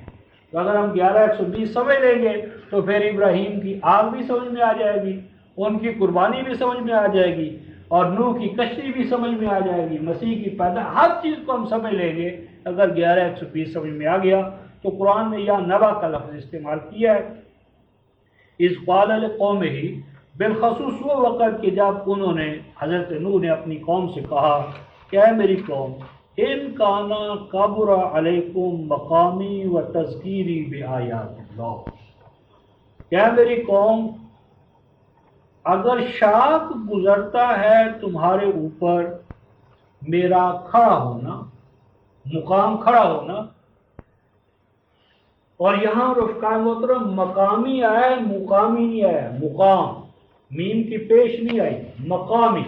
تو اگر ہم 11-120 سمجھ لیں گے تو پھر ابراہیم کی آگ بھی سمجھ میں آ جائے گی، ان کی قربانی بھی سمجھ میں آ جائے گی، اور نوح کی کشتی بھی سمجھ میں آ جائے گی، مسیح کی پیدا، ہر چیز کو ہم سمجھ لیں گے اگر 11-120 سمجھ میں آ گیا۔ تو قرآن نے یہاں نبا کا لفظ استعمال کیا ہے۔ اذ قال لقومہ، بالخصوص وہ وقت کہ جب انہوں نے، حضرت نوح نے اپنی قوم سے کہا کہ اے میری قوم، ان کانا کبر علیکم مقامی و تذکیری بآیات اللہ، کہ اے میری قوم، اگر شاق گزرتا ہے تمہارے اوپر میرا کھڑا ہونا، مقام کھڑا ہونا، اور یہاں رفقائے محترم مقامی آیا ہے، مقامی نہیں آیا، مقام، میم کی پیش نہیں آئی، مقامی،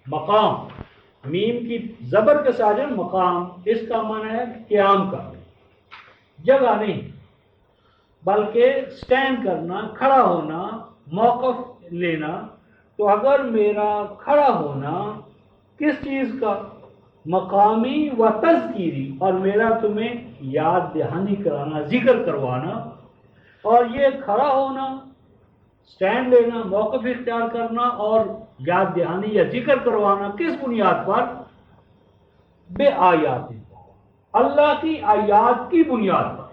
مقام، میم کی زبر کے ساتھ ہے مقام، اس کا معنی ہے قیام کا، جگہ نہیں بلکہ سٹینڈ کرنا، کھڑا ہونا، موقف لینا۔ تو اگر میرا کھڑا ہونا کس چیز کا، مقامی و تذکیری، اور میرا تمہیں یاد دہانی کرانا، ذکر کروانا، اور یہ کھڑا ہونا، سٹینڈ لینا، موقف اختیار کرنا اور یاد دہانی یا ذکر کروانا کس بنیاد پر؟ بے آیات، اللہ کی آیات کی بنیاد پر۔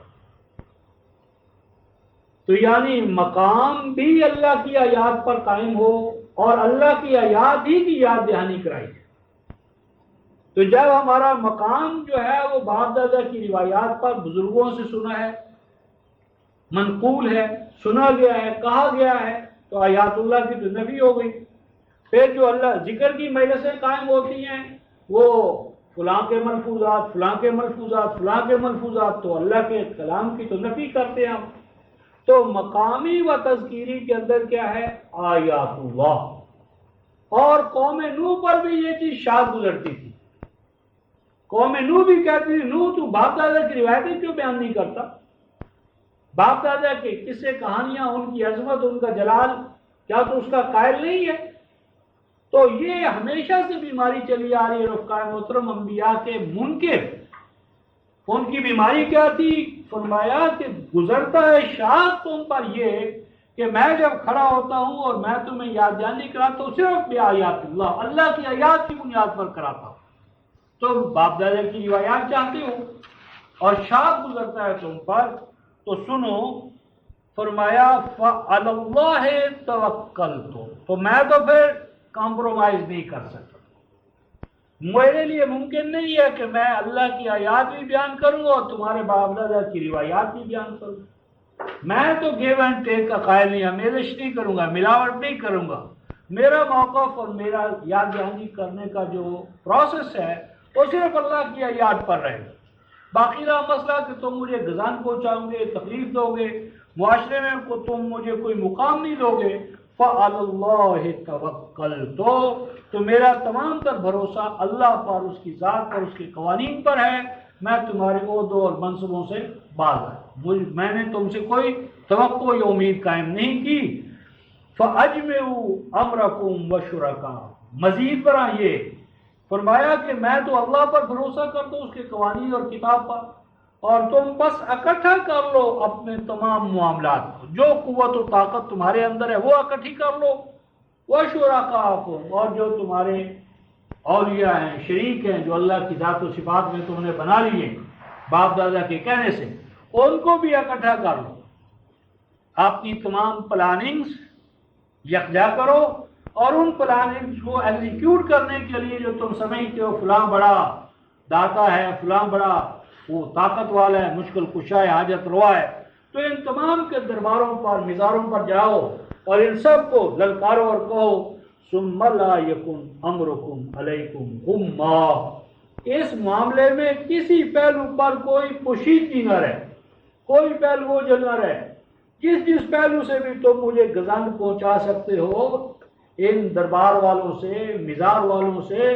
تو یعنی مقام بھی اللہ کی آیات پر قائم ہو اور اللہ کی آیات ہی کی یاد دہانی کرائی ہے۔ تو جب ہمارا مقام جو ہے وہ باپ دادا کی روایات پر بزرگوں سے سنا ہے، منقول ہے، سنا گیا ہے، کہا گیا ہے، تو آیات اللہ کی تو نفی ہو گئی۔ پھر جو اللہ ذکر کی مجلسیں قائم ہوتی ہیں وہ فلاں کے ملفوظات، فلاں کے ملفوظات، فلاں کے ملفوظات، تو اللہ کے کلام کی تو نفی کرتے ہیں ہم۔ تو مقامی و تذکیری کے اندر کیا ہے؟ آیات اللہ۔ اور قوم نوح پر بھی یہ چیز شاذ گزرتی تھی۔ قوم نوح بھی کہتی تھی، نوح تو باپ دادا کی روایتیں کیوں بیان نہیں کرتا؟ باپ دادا کے قصے، کہانیاں، ان کی عظمت، ان کا جلال، کیا تو اس کا قائل نہیں ہے؟ تو یہ ہمیشہ سے بیماری چلی آ رہی ہے رفقائے محترم انبیاء کے منکر۔ ان کی بیماری کیا تھی؟ فرمایا کہ گزرتا ہے شاخ تم پر یہ کہ میں جب کھڑا ہوتا ہوں اور میں تمہیں یاد دہانی کراتا ہوں صرف بآیات اللہ، اللہ کی آیات کی بنیاد پر کراتا ہوں۔ تم باپ دادا کی روایات چاہتے ہو اور شاپ گزرتا ہے تم پر، تو سنو، فرمایا فَعَلَى اللَّهِ تَوَكَّلْتُ، تو میں تو پھر کمپرومائز نہیں کر سکتا، میرے لیے ممکن نہیں ہے کہ میں اللہ کی آیات بھی بیان کروں اور تمہارے باپ دادا کی روایات بھی بیان کروں۔ میں تو گیو اینڈ ٹیک کا قائل نہیں، امیزش نہیں کروں گا، ملاوٹ نہیں کروں گا۔ میرا موقف اور میرا یاد دہانی کرنے کا جو پروسیس ہے وہ صرف اللہ کی آیات پر رہے گا۔ باقی رہا مسئلہ کہ تم مجھے گزان پہنچاؤ گے، تکلیف دو گے، معاشرے میں تم مجھے کوئی مقام نہیں دو گے، فَعَلَى اللَّهِ تَوَكَّلْتُ، تو میرا تمام تر بھروسہ اللہ پر، اس کی ذات پر، اس کے قوانین پر ہے۔ میں تمہارے عہدوں اور منصبوں سے باز ہے، میں نے تم سے کوئی توقع یا امید قائم نہیں کی۔ فَأَجْمِعُوا أَمْرَكُمْ وَشُرَكَاءَ، مزید برآں یہ فرمایا کہ میں تو اللہ پر بھروسہ کرتا ہوں، اس کے قوانین اور کتاب پر، اور تم بس اکٹھا کر لو اپنے تمام معاملات کو، جو قوت و طاقت تمہارے اندر ہے وہ اکٹھی کر لو، وَشُرَكَاءَكُمْ، اور جو تمہارے اولیاء ہیں، شریک ہیں، جو اللہ کی ذات و صفات میں تم نے بنا لیے باپ دادا کے کہنے سے، ان کو بھی اکٹھا کر لو، اپنی تمام پلاننگز یکجا کرو، اور ان پلاننگز کو ایگزیکیوٹ کرنے کے لیے جو تم سمجھتے ہو فلاں بڑا داتا ہے، فلاں بڑا وہ طاقت والا ہے، مشکل کشا ہے، حاجت روا ہے، تو ان تمام کے درباروں پر، مزاروں پر جاؤ اور ان سب کو للکارو اور کہو ثم لا یکن امرکم علیکم غمہ، اس معاملے میں کسی پہلو پر کوئی پوشیدگی نہ رہے، کوئی پہلو اوجھل نہ رہے، جس پہلو سے بھی تم مجھے گزند پہنچا سکتے ہو، ان دربار والوں سے، مزار والوں سے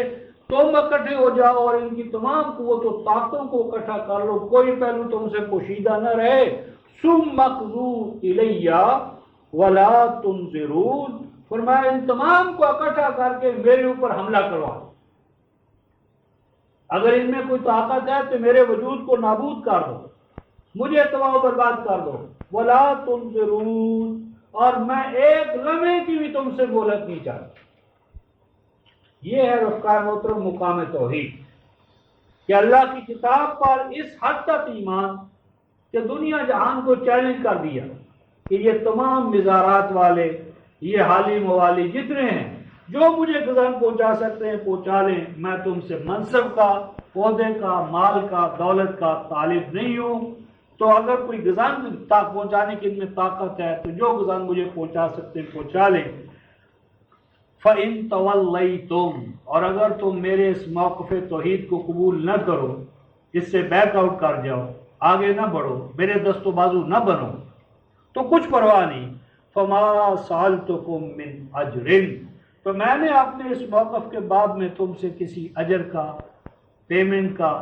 تم اکٹھے ہو جاؤ اور ان کی تمام قوت و طاقتوں کو اکٹھا کر لو، کوئی پہلو تم سے پوشیدہ نہ رہے۔ ثم اقضوا الی ولا تنظرون، فرمایا ان تمام کو اکٹھا کر کے میرے اوپر حملہ کروا، اگر ان میں کوئی طاقت ہے تو میرے وجود کو نابود کر دو، مجھے تباہ و برباد کر دو، ولا تنظرون، اور میں ایک لمحے کی بھی تم سے مہلت نہیں چاہتا۔ یہ ہے رفقائے محترم مقام توحید، کہ اللہ کی کتاب پر اس حد تک ایمان کہ دنیا جہان کو چیلنج کر دیا کہ یہ تمام مزارات والے، یہ حالی موالی جتنے ہیں، جو مجھے گزن پہنچا سکتے ہیں پہنچا لیں، میں تم سے منصب کا، عہدے کا، مال کا، دولت کا طالب نہیں ہوں، تو اگر کوئی غزان پہنچانے کی ان میں طاقت ہے تو جو غزان مجھے پہنچا سکتے ہیں پہنچا لیں۔ فَإِن تَوَلَّيْتُمْ، اور اگر تم میرے اس موقف توحید کو قبول نہ کرو، اس سے بیک آؤٹ کر جاؤ، آگے نہ بڑھو، میرے دست و بازو نہ بنو، تو کچھ پرواہ نہیں۔ فَمَا سَأَلْتُكُم مِّنْ أَجْرٍ، تو میں نے اپنے اس موقف کے بعد میں تم سے کسی اجر کا، پیمنٹ کا،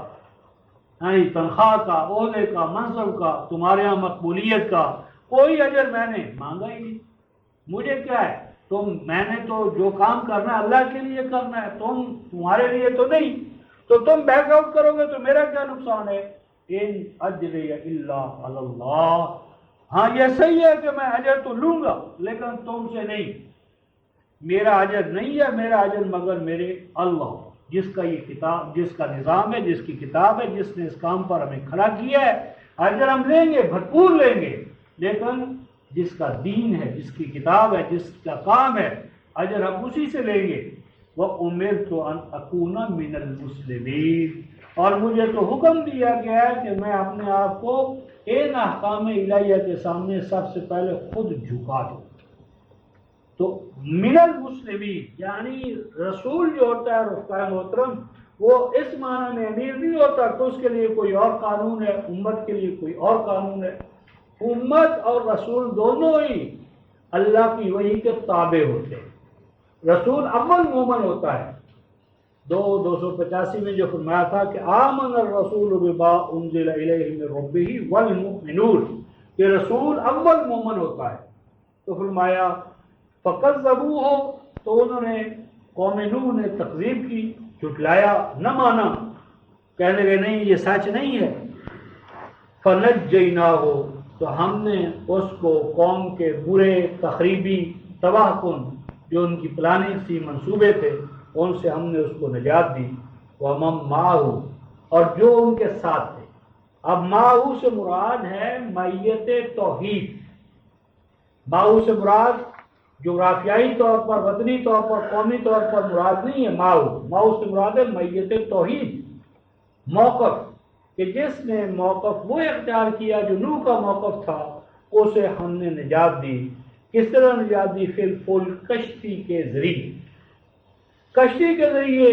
تنخواہ کا، عہدے کا، منصب کا، تمہارے یہاں مقبولیت کا کوئی اجر میں نے مانگا ہی نہیں۔ مجھے کیا ہے، میں نے تو جو کام کرنا ہے اللہ کے لیے کرنا ہے، تمہارے لیے تو نہیں، تو تم بیک آؤٹ کرو گے تو میرا کیا نقصان ہے۔ ان اجری الا علی اللہ، ہاں یہ صحیح ہے کہ میں اجر تو لوں گا لیکن تم سے نہیں، میرا اجر نہیں ہے، میرا اجر مگر میرے اللہ، جس کا یہ کتاب، جس کا نظام ہے، جس کی کتاب ہے، جس نے اس کام پر ہمیں کھڑا کیا ہے، اجر ہم لیں گے، بھرپور لیں گے، لیکن جس کا دین ہے، جس کی کتاب ہے، جس کا کام ہے، اجر ہم اسی سے لیں گے۔ وَأُمِرْتُ أَنْ أَكُونَ مِنَ الْمُسْلِمِينَ، اور مجھے تو حکم دیا گیا ہے کہ میں اپنے آپ کو ان احکام الہیہ کے سامنے سب سے پہلے خود جھکا دوں۔ تو من المسلمین یعنی رسول جو ہوتا ہے رفقائے محترم، وہ اس معنی میں امیر نہیں ہوتا کہ اس کے لیے کوئی اور قانون ہے، امت کے لیے کوئی اور قانون ہے۔ امت اور رسول دونوں ہی اللہ کی وحی کے تابع ہوتے ہیں۔ رسول اول مومن ہوتا ہے، 285 میں جو فرمایا تھا کہ آمن الرسول بما انزل الیہ من ربہ والمؤمنون، کہ رسول اول مومن ہوتا ہے، تو فرمایا فَكَذَّبُوهُ، تو انہوں نے قوم نوح نے تکذیب کی، جھٹلایا، نہ مانا، کہنے لگے نہیں یہ سچ نہیں ہے۔ فَنَجَّيْنَاهُ، تو ہم نے اس کو قوم کے برے، تخریبی، تباہ کن جو ان کی پلاننگ تھی، منصوبے تھے، ان سے ہم نے اس کو نجات دی۔ ومن معه، اور جو ان کے ساتھ تھے۔ اب معه سے مراد ہے معیت توحید۔ معه سے مراد جغرافیائی طور پر، وطنی طور پر، قومی طور پر مراد نہیں ہے معه سے مراد ہے معیت توحید، موقف، کہ جس نے موقف وہ اختیار کیا جو نوح کا موقف تھا، اسے ہم نے نجات دی۔ کس طرح نجات دی؟ فی الفلک، کشتی کے ذریعے۔ کشتی کے ذریعے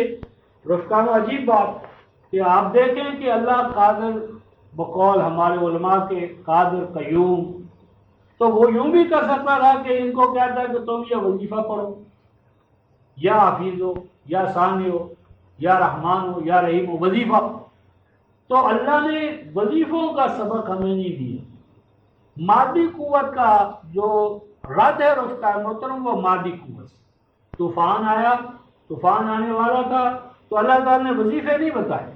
رفقانو، عجیب بات کہ آپ دیکھیں کہ اللہ قادر، بقول ہمارے علماء کے قادر قیوم، تو وہ یوں بھی کر سکتا تھا کہ ان کو کہتا ہے کہ تم یہ وظیفہ پڑھو، یا حفیظ ہو، یا ثانی ہو، یا رحمان ہو، یا رحیم ہو، وظیفہ۔ تو اللہ نے وظیفوں کا سبق ہمیں نہیں دیا۔ مادی قوت کا جو رد ہے رفتہ محترم، وہ مادی قوت۔ طوفان آیا، طوفان آنے والا تھا، تو اللہ تعالیٰ نے وظیفے نہیں بتائے۔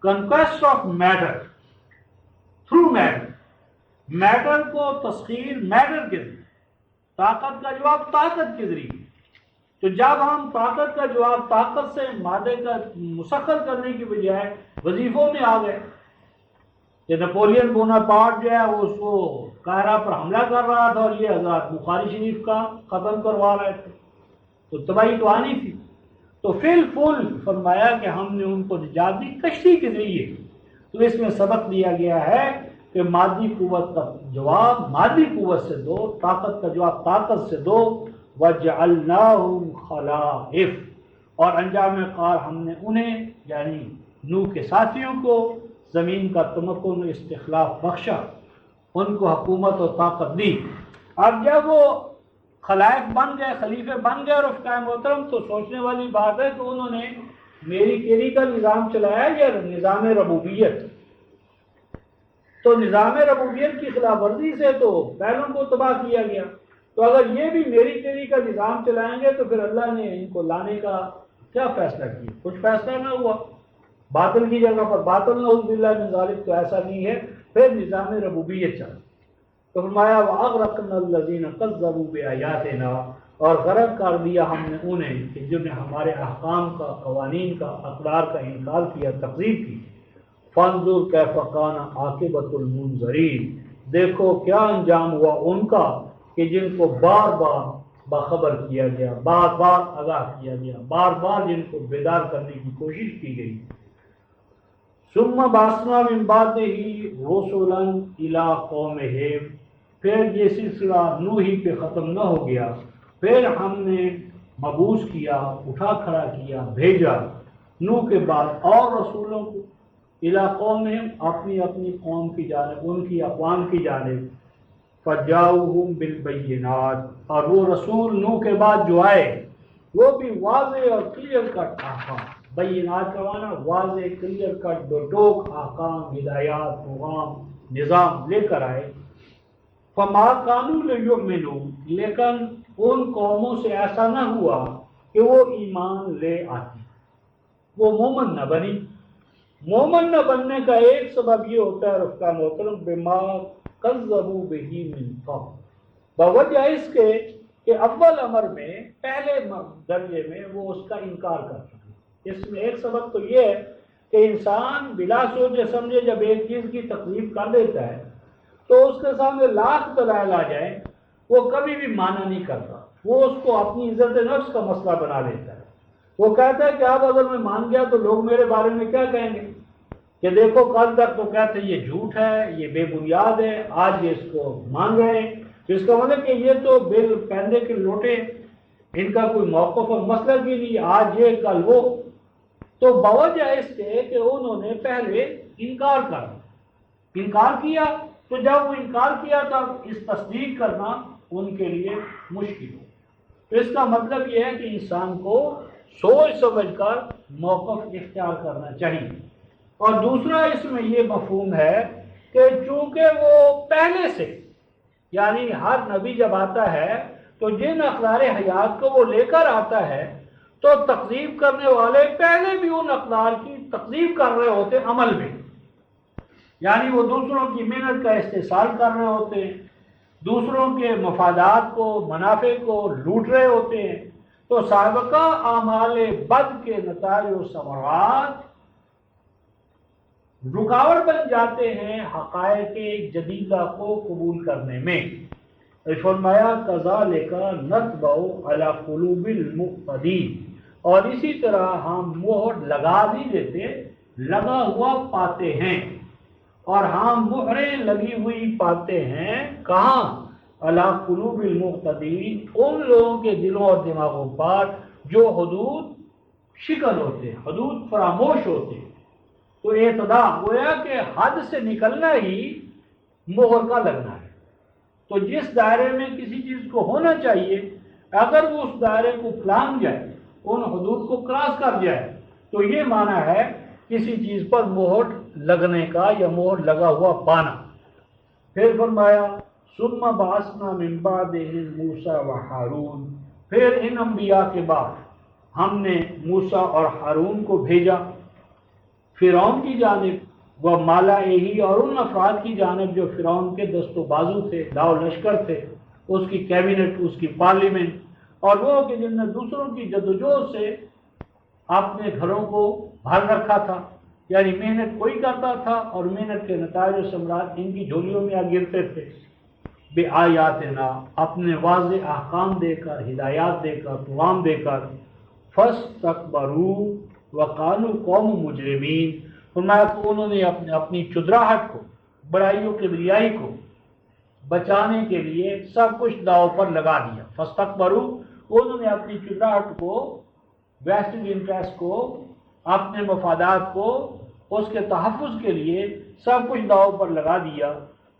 Conquest of matter through matter, matter کو تسخیر میٹر کے ذریعے، طاقت کا جواب طاقت کے ذریعے۔ تو جب ہم طاقت کا جواب طاقت سے مادے کا مسخر کرنے کی بجائے وظیفوں میں آ گئے، کہ نپولین بوناپارٹ جو ہے وہ اس کو قاہرہ پر حملہ کر رہا تھا، اور یہ حضرات بخاری شریف کا ختم کروا رہے تھے، تو تباہی تو آنی تھی۔ تو فی الفل فرمایا کہ ہم نے ان کو نجات دی کشتی کے ذریعے۔ تو اس میں سبق دیا گیا ہے کہ مادی قوت کا جواب مادی قوت سے دو، طاقت کا جواب طاقت سے دو۔ وَجَعَلْنَاهُمْ خَلَائِفَ، اور انجام کار ہم نے انہیں یعنی نوح کے ساتھیوں کو زمین کا تمکن استخلاف بخشا، ان کو حکومت و طاقت دی۔ اب جب وہ خلائف بن گئے، خلیفے بن گئے رفقائے محترم، تو سوچنے والی بات ہے کہ انہوں نے میری تیری کا نظام چلایا یا نظام ربوبیت؟ تو نظام ربوبیت کی خلاف ورزی سے تو پہلوں کو تباہ کیا گیا، تو اگر یہ بھی میری تیری کا نظام چلائیں گے تو پھر اللہ نے ان کو لانے کا کیا فیصلہ کیا؟ کچھ فیصلہ نہ ہوا، باطل کی جگہ پر باطل، نعوذ باللہ من ذالک، تو ایسا نہیں ہے، پھر نظام ربوبیت چلا۔ تو فرمایا وَأَغْرَقْنَا الَّذِينَ كَذَّبُوا بِآيَاتِنَا، اور غرق کر دیا ہم نے انہیں کہ جنہوں نے ہمارے احکام کا، قوانین کا، اقدار کا انکار کیا، تکذیب کی۔ فَانظُرْ كَيْفَ كَانَ عَاقِبَةُ الْمُنذَرِينَ، دیکھو کیا انجام ہوا ان کا کہ جن کو بار بار باخبر کیا گیا، بار بار آگاہ کیا گیا، بار بار جن کو بیدار کرنے کی کوشش کی گئی۔ ثم بعثنا من بعده رسلا الى قومهم، پھر یہ سلسلہ نوح ہی پہ ختم نہ ہو گیا، پھر ہم نے مبعوث کیا، اٹھا کھڑا کیا، بھیجا نوح کے بعد اور رسولوں کو، الى قومهم، اپنی اپنی قوم کی جانب، ان کی اقوام کی جانب۔ فجاؤہم بالبینات، اور وہ رسول نوح کے بعد جو آئے وہ بھی واضح اور کلیئر کٹ احکام، بینات کا معنی واضح کلیئر کٹ دو ٹوک احکام، ہدایات، پیغام، نظام لے کر آئے۔ فما کانوا لیؤمنوا، لیکن ان قوموں سے ایسا نہ ہوا کہ وہ ایمان لے آتی، وہ مومن نہ بنی۔ مومن نہ بننے کا ایک سبب یہ ہوتا ہے رفقا محترم، بما کذبوا بہ من قبل، بوجہ اس کے کہ اول امر میں، پہلے درجے میں وہ اس کا انکار کر چکے۔ اس میں ایک سبب تو یہ ہے کہ انسان بلا سوچے سمجھے جب ایک چیز کی تکذیب کر دیتا ہے تو اس کے سامنے لاکھ دلائل آ جائیں وہ کبھی بھی مانا نہیں کرتا، وہ اس کو اپنی عزت نفس کا مسئلہ بنا لیتا ہے۔ وہ کہتا ہے کہ اب اگر میں مان گیا تو لوگ میرے بارے میں کیا کہیں گے، کہ دیکھو کل تک تو کہتے ہیں یہ جھوٹ ہے، یہ بے بنیاد ہے، آج یہ اس کو مان رہے ہیں، تو اس کا مطلب کہ یہ تو بے پہندے کے لوٹے، ان کا کوئی موقف اور مسئلہ بھی نہیں، آج یہ کل وہ۔ تو بوجہ اس کے کہ انہوں نے پہلے انکار کیا، تو جب وہ انکار کیا تب اس تصدیق کرنا ان کے لیے مشکل ہو۔ تو اس کا مطلب یہ ہے کہ انسان کو سوچ سمجھ کر موقف اختیار کرنا چاہیے۔ اور دوسرا اس میں یہ مفہوم ہے کہ چونکہ وہ پہلے سے، یعنی ہر نبی جب آتا ہے تو جن اقدار حیات کو وہ لے کر آتا ہے تو تکذیب کرنے والے پہلے بھی ان اقدار کی تکذیب کر رہے ہوتے عمل میں، یعنی وہ دوسروں کی محنت کا استحصال کر رہے ہوتے ہیں، دوسروں کے مفادات کو، منافع کو لوٹ رہے ہوتے ہیں، تو سابقہ اعمال بد کے نتائج و ثمرات رکاوٹ بن جاتے ہیں حقائق جدیدہ کو قبول کرنے میں۔ فرمایا کذالک نطبع علی قلوب المعتدین، اور اسی طرح ہم مہر لگا نہیں دیتے، لگا ہوا پاتے ہیں، اور ہم مہریں لگی ہوئی پاتے ہیں کہاں؟ علی قلوب المعتدین، ان لوگوں کے دلوں اور دماغوں پر جو حدود شکن ہوتے ہیں، حدود فراموش ہوتے ہیں۔ تو اعتداء گویا کہ حد سے نکلنا ہی مہر کا لگنا ہے۔ تو جس دائرے میں کسی چیز کو ہونا چاہیے، اگر وہ اس دائرے کو پھلانگ جائے، ان حدود کو کراس کر جائے، تو یہ معنی ہے کسی چیز پر مہر لگنے کا یا مہر لگا ہوا پانا۔ پھر فرمایا ثم بعثنا من بعدهم موسیٰ و ہارون، پھر ان انبیاء کے بعد ہم نے موسیٰ اور ہارون کو بھیجا فرعون کی جانب، وہ مالا ہی، اور ان افراد کی جانب جو فرعون کے دست و بازو تھے، لاؤ لشکر تھے، اس کی کیبنٹ، اس کی پارلیمنٹ، اور وہ کہ جن نے دوسروں کی جدوجہد سے اپنے گھروں کو بھر رکھا تھا، یعنی محنت کوئی کرتا تھا اور محنت کے نتائج و ثمرات ان کی جھولیوں میں آ گرتے تھے۔ بے آیاتنا، اپنے واضح احکام دے کر، ہدایات دے کر، پیغام دے کر، فاستکبروا وقالوا قوم مجرمین، فرمایا کہ انہوں نے اپنی چدراہٹ کو، بڑائیوں کی بریائی کو بچانے کے لیے سب کچھ داؤ پر لگا دیا۔ فاستکبروا، انہوں نے اپنی چدراہٹ کو، ویسٹڈ انٹرسٹ کو، اپنے مفادات کو، اس کے تحفظ کے لیے سب کچھ داؤ پر لگا دیا،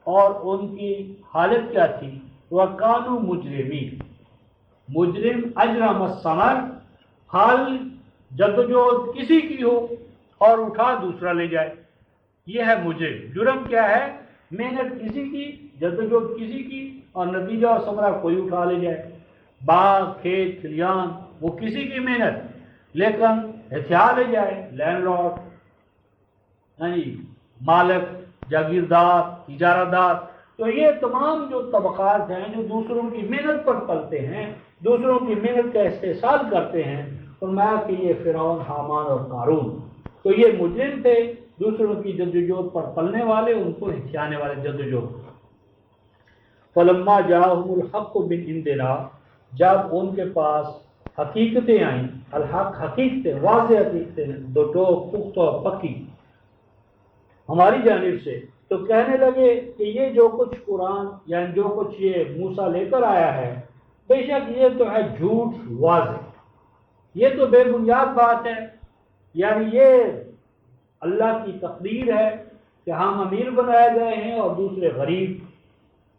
اور ان کی حالت کیا تھی؟ وَقَالُوا مُجْرِمِينَ، مجرم اجرم الثمر، حال جدوجہد کسی کی ہو اور اٹھا دوسرا لے جائے، یہ ہے مجرم۔ جرم کیا ہے؟ محنت کسی کی، جدوجہد کسی کی، اور نتیجہ اور ثمرہ کوئی اٹھا لے جائے۔ باغ، کھیت، کھلیان، وہ کسی کی محنت، لیکن ہتھیار لے جائے، لینڈ لارڈ، مالک، جاگیردار، اجارہ دار۔ تو یہ تمام جو طبقات ہیں جو دوسروں کی محنت پر پلتے ہیں، دوسروں کی محنت کا استحصال کرتے ہیں، فرمایا کہ یہ فرعون، حامان اور قارون، تو یہ مجرم تھے، دوسروں کی جدوجہد پر پلنے والے، ان کو ہتھیانے والے جدوجہد۔ فلما جاءهم الحق من عندنا، جب ان کے پاس حقیقتیں آئیں، الحق حقیقتیں، واضح حقیقتیں، دو ٹوک پختہ اور پکی ہماری جانب سے، تو کہنے لگے کہ یہ جو کچھ قرآن یعنی جو کچھ یہ موسیٰ لے کر آیا ہے، بے شک یہ تو ہے جھوٹ واضح، یہ تو بے بنیاد بات ہے، یعنی یہ اللہ کی تقدیر ہے کہ ہم امیر بنائے گئے ہیں اور دوسرے غریب،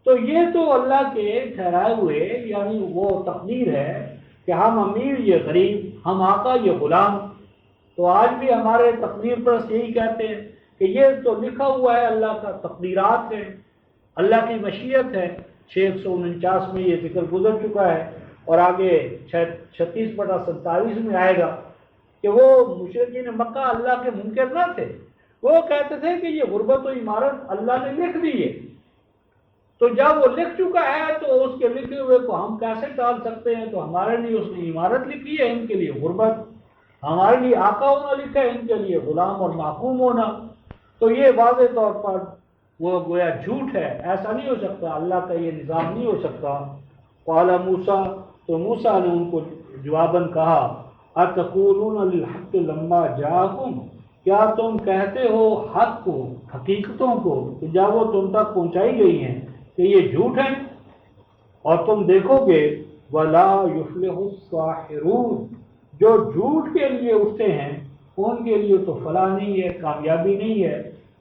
تو یہ تو اللہ کے ٹھہرائے ہوئے، یعنی وہ تقدیر ہے کہ ہم امیر یہ غریب، ہم آقا یہ غلام۔ تو آج بھی ہمارے تقدیر پرست یہی کہتے ہیں کہ یہ تو لکھا ہوا ہے، اللہ کا تقدیرات ہے، اللہ کی مشیت ہے۔ 649 میں یہ ذکر گزر چکا ہے، اور آگے 36/47 میں آئے گا کہ وہ مشرکین مکہ اللہ کے منکر نہ تھے، وہ کہتے تھے کہ یہ غربت و عمارت اللہ نے لکھ دی ہے، تو جب وہ لکھ چکا ہے تو اس کے لکھے ہوئے کو ہم کیسے ٹال سکتے ہیں؟ تو ہمارے لیے اس نے عمارت لکھی ہے، ان کے لیے غربت، ہمارے لیے آقا ہونا لکھا ہے، ان کے لیے غلام اور محکوم ہونا۔ تو یہ واضح طور پر وہ گویا جھوٹ ہے، ایسا نہیں ہو سکتا، اللہ کا یہ نظام نہیں ہو سکتا۔ قال موسیٰ، تو موسیٰ نے ان کو جواباً کہا، اتقولون للحق لما جاءکم، کیا تم کہتے ہو حق کو، حقیقتوں کو کہ جب وہ تم تک پہنچائی گئی ہیں کہ یہ جھوٹ ہیں، اور تم دیکھو گے ولا یفلح الساحرون، جو جھوٹ کے لیے اٹھتے ہیں ان کے لیے تو فلاح نہیں ہے، کامیابی نہیں ہے،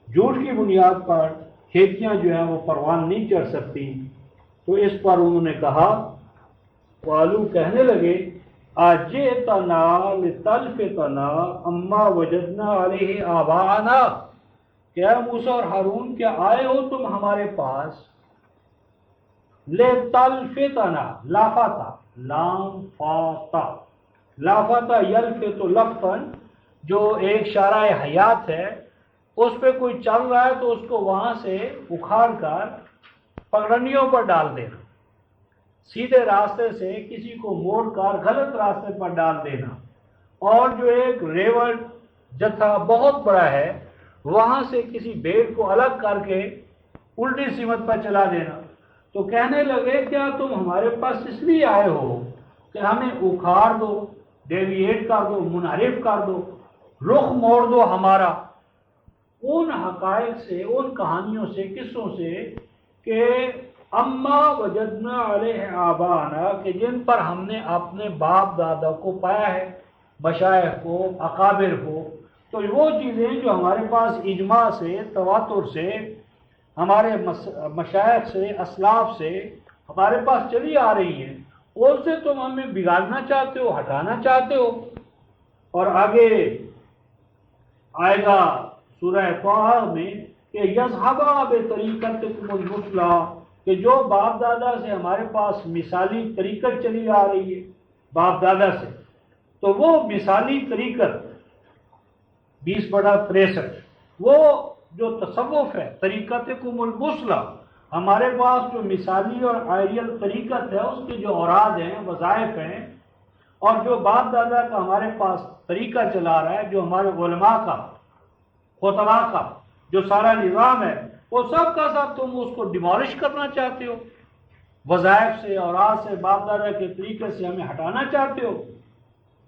جھوٹ کی بنیاد پر کھیتیاں جو ہیں وہ پروان نہیں چڑھ سکتی۔ تو اس پر انہوں نے کہا، قالو کہنے لگے، اجئتنا لتلفتنا اما وجدنا علیہ آباءنا، کیا موسیٰ اور ہارون کیا آئے ہو تم ہمارے پاس، لتلفتنا، لافتہ، لام فاتا، لافتہ یلفت لفتن، جو ایک شارع حیات ہے، اس پہ کوئی چل رہا ہے تو اس کو وہاں سے اکھاڑ کر پگڈنڈیوں پر ڈال دینا، سیدھے راستے سے کسی کو موڑ کر غلط راستے پر ڈال دینا، اور جو ایک ریوڑ جتھا بہت بڑا ہے وہاں سے کسی بھیڑ کو الگ کر کے الٹی سمت پر چلا دینا۔ تو کہنے لگے کیا تم ہمارے پاس اس لیے آئے ہو کہ ہمیں اکھاڑ دو، ڈیویٹ کر دو، منحرف کر دو، رخ موڑ دو ہمارا ان حقائق سے، ان کہانیوں سے، قصوں سے کہ اما وجدنا علیہ آبانا، کہ جن پر ہم نے اپنے باپ دادا کو پایا ہے، مشائخ کو، اکابر کو۔ تو وہ چیزیں جو ہمارے پاس اجماع سے، تواتر سے، ہمارے مشائخ سے، اسلاف سے ہمارے پاس چلی آ رہی ہیں، ان سے تم ہمیں بگاڑنا چاہتے ہو، ہٹانا چاہتے ہو۔ اور آگے آئے گا سورہ طٰہٰ میں کہ یذھبا بطریقتکم المثلیٰ، کہ جو باپ دادا سے ہمارے پاس مثالی طریقت چلی آ رہی ہے باپ دادا سے، تو وہ مثالی طریقت 20/63 وہ جو تصوف ہے، طریقتکم المثلیٰ، ہمارے پاس جو مثالی اور آئیڈیل طریقت ہے اس کے جو اوراد ہیں، وظائف ہیں، اور جو باپ دادا کا ہمارے پاس طریقہ چلا رہا ہے، جو ہمارے علماء کا، خطباء کا جو سارا نظام ہے، وہ سب کا سب تم اس کو ڈیمالش کرنا چاہتے ہو، وظائف سے، اوراد سے، باپ دادا کے طریقے سے ہمیں ہٹانا چاہتے ہو۔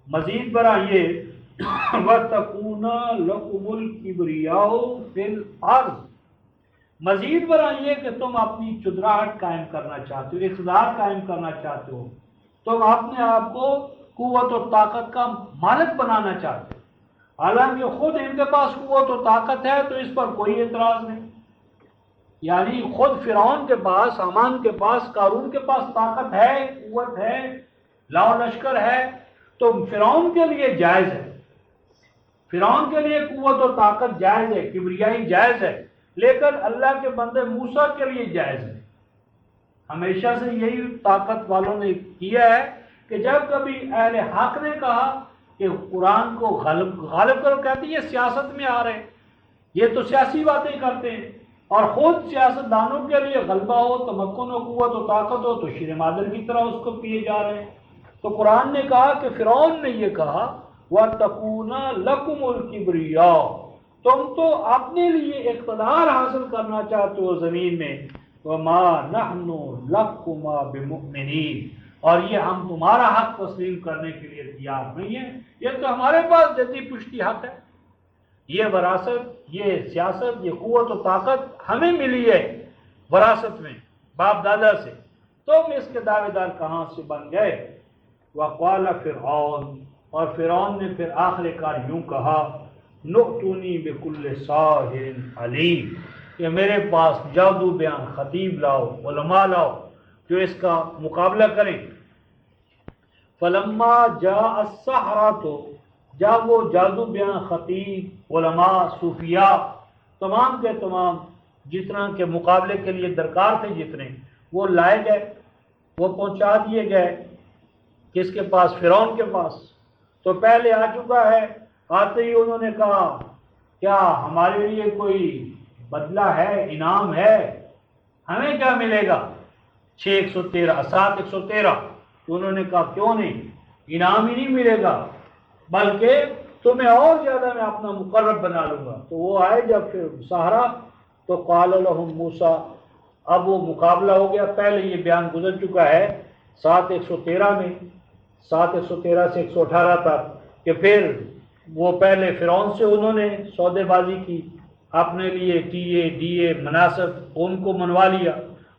مزید برآں یہ وَتَكُونَ لَكُمُ الْكِبْرِيَاءُ فِي الْأَرْضِ، مزید برآں یہ کہ تم اپنی چدراہٹ قائم کرنا چاہتے ہو، اقتدار قائم کرنا چاہتے ہو، تم اپنے آپ کو قوت و طاقت کا مالک بنانا چاہتے ہو، حالانکہ خود ان کے پاس قوت و طاقت ہے تو اس پر کوئی اعتراض نہیں۔ یعنی خود فرعون کے پاس، حامان کے پاس، قارون کے پاس طاقت ہے، قوت ہے، لاؤ لشکر ہے، تو فرعون کے لیے جائز ہے، فرعون کے لیے قوت و طاقت جائز ہے، کبریائی جائز ہے، لیکن اللہ کے بندے موسیٰ کے لیے جائز ہے۔ ہمیشہ سے یہی طاقت والوں نے کیا ہے کہ جب کبھی اہل حق نے کہا کہ قرآن کو غالب کرو، کہتے ہیں یہ سیاست میں آ رہے ہیں، یہ تو سیاسی باتیں کرتے ہیں، اور خود سیاست دانوں کے لیے غلبہ ہو، تمکن و قوت و طاقت ہو تو شیر مادر کی طرح اس کو پیے جا رہے ہیں۔ تو قرآن نے کہا کہ فرعون نے یہ کہا وَتَكُونَ لَكُمُ الْكِبْرِيَاءُ، تم تو اپنے لیے اقتدار حاصل کرنا چاہتے ہو زمین میں، وَمَا نَحْنُ لَكُمَا بِمُؤْمِنِينَ، اور یہ ہم تمہارا حق تسلیم کرنے کے لیے تیار نہیں ہیں، یہ تو ہمارے پاس جدی پشتی حق ہے، یہ وراثت، یہ سیاست، یہ قوت و طاقت ہمیں ملی ہے وراثت میں باپ دادا سے، تم اس کے دعوے دار کہاں سے بن گئے؟ وقال فرعون، اور فرعون نے پھر آخر کار یوں کہا نؤتونی بکل ساحر علیم، کہ میرے پاس جادو بیان خطیب لاؤ، علماء لاؤ جو اس کا مقابلہ کریں۔ فلما جاء السحرۃ، جب وہ جادو بیان خطیب، علماء، صوفیاء، تمام کے تمام جتنا کے مقابلے کے لیے درکار تھے جتنے، وہ لائے گئے، وہ پہنچا دیے گئے کس کے پاس؟ فرعون کے پاس۔ تو پہلے آ چکا ہے، آتے ہی انہوں نے کہا کیا ہمارے لیے کوئی بدلہ ہے، انعام ہے، ہمیں کیا ملے گا؟ 7/113 تو انہوں نے کہا کیوں نہیں، انعام ہی نہیں ملے گا بلکہ تمہیں اور زیادہ میں اپنا مقرب بنا لوں گا۔ تو وہ آئے جب پھر سہارا، تو قال لهم موسیٰ، اب وہ مقابلہ ہو گیا۔ پہلے یہ بیان گزر چکا ہے 7/113 میں، 7/113 سے 118 تک، کہ پھر وہ پہلے فرعون سے انہوں نے سودے بازی کی، اپنے لیے ٹیے مناسب ان کو منوا لیا،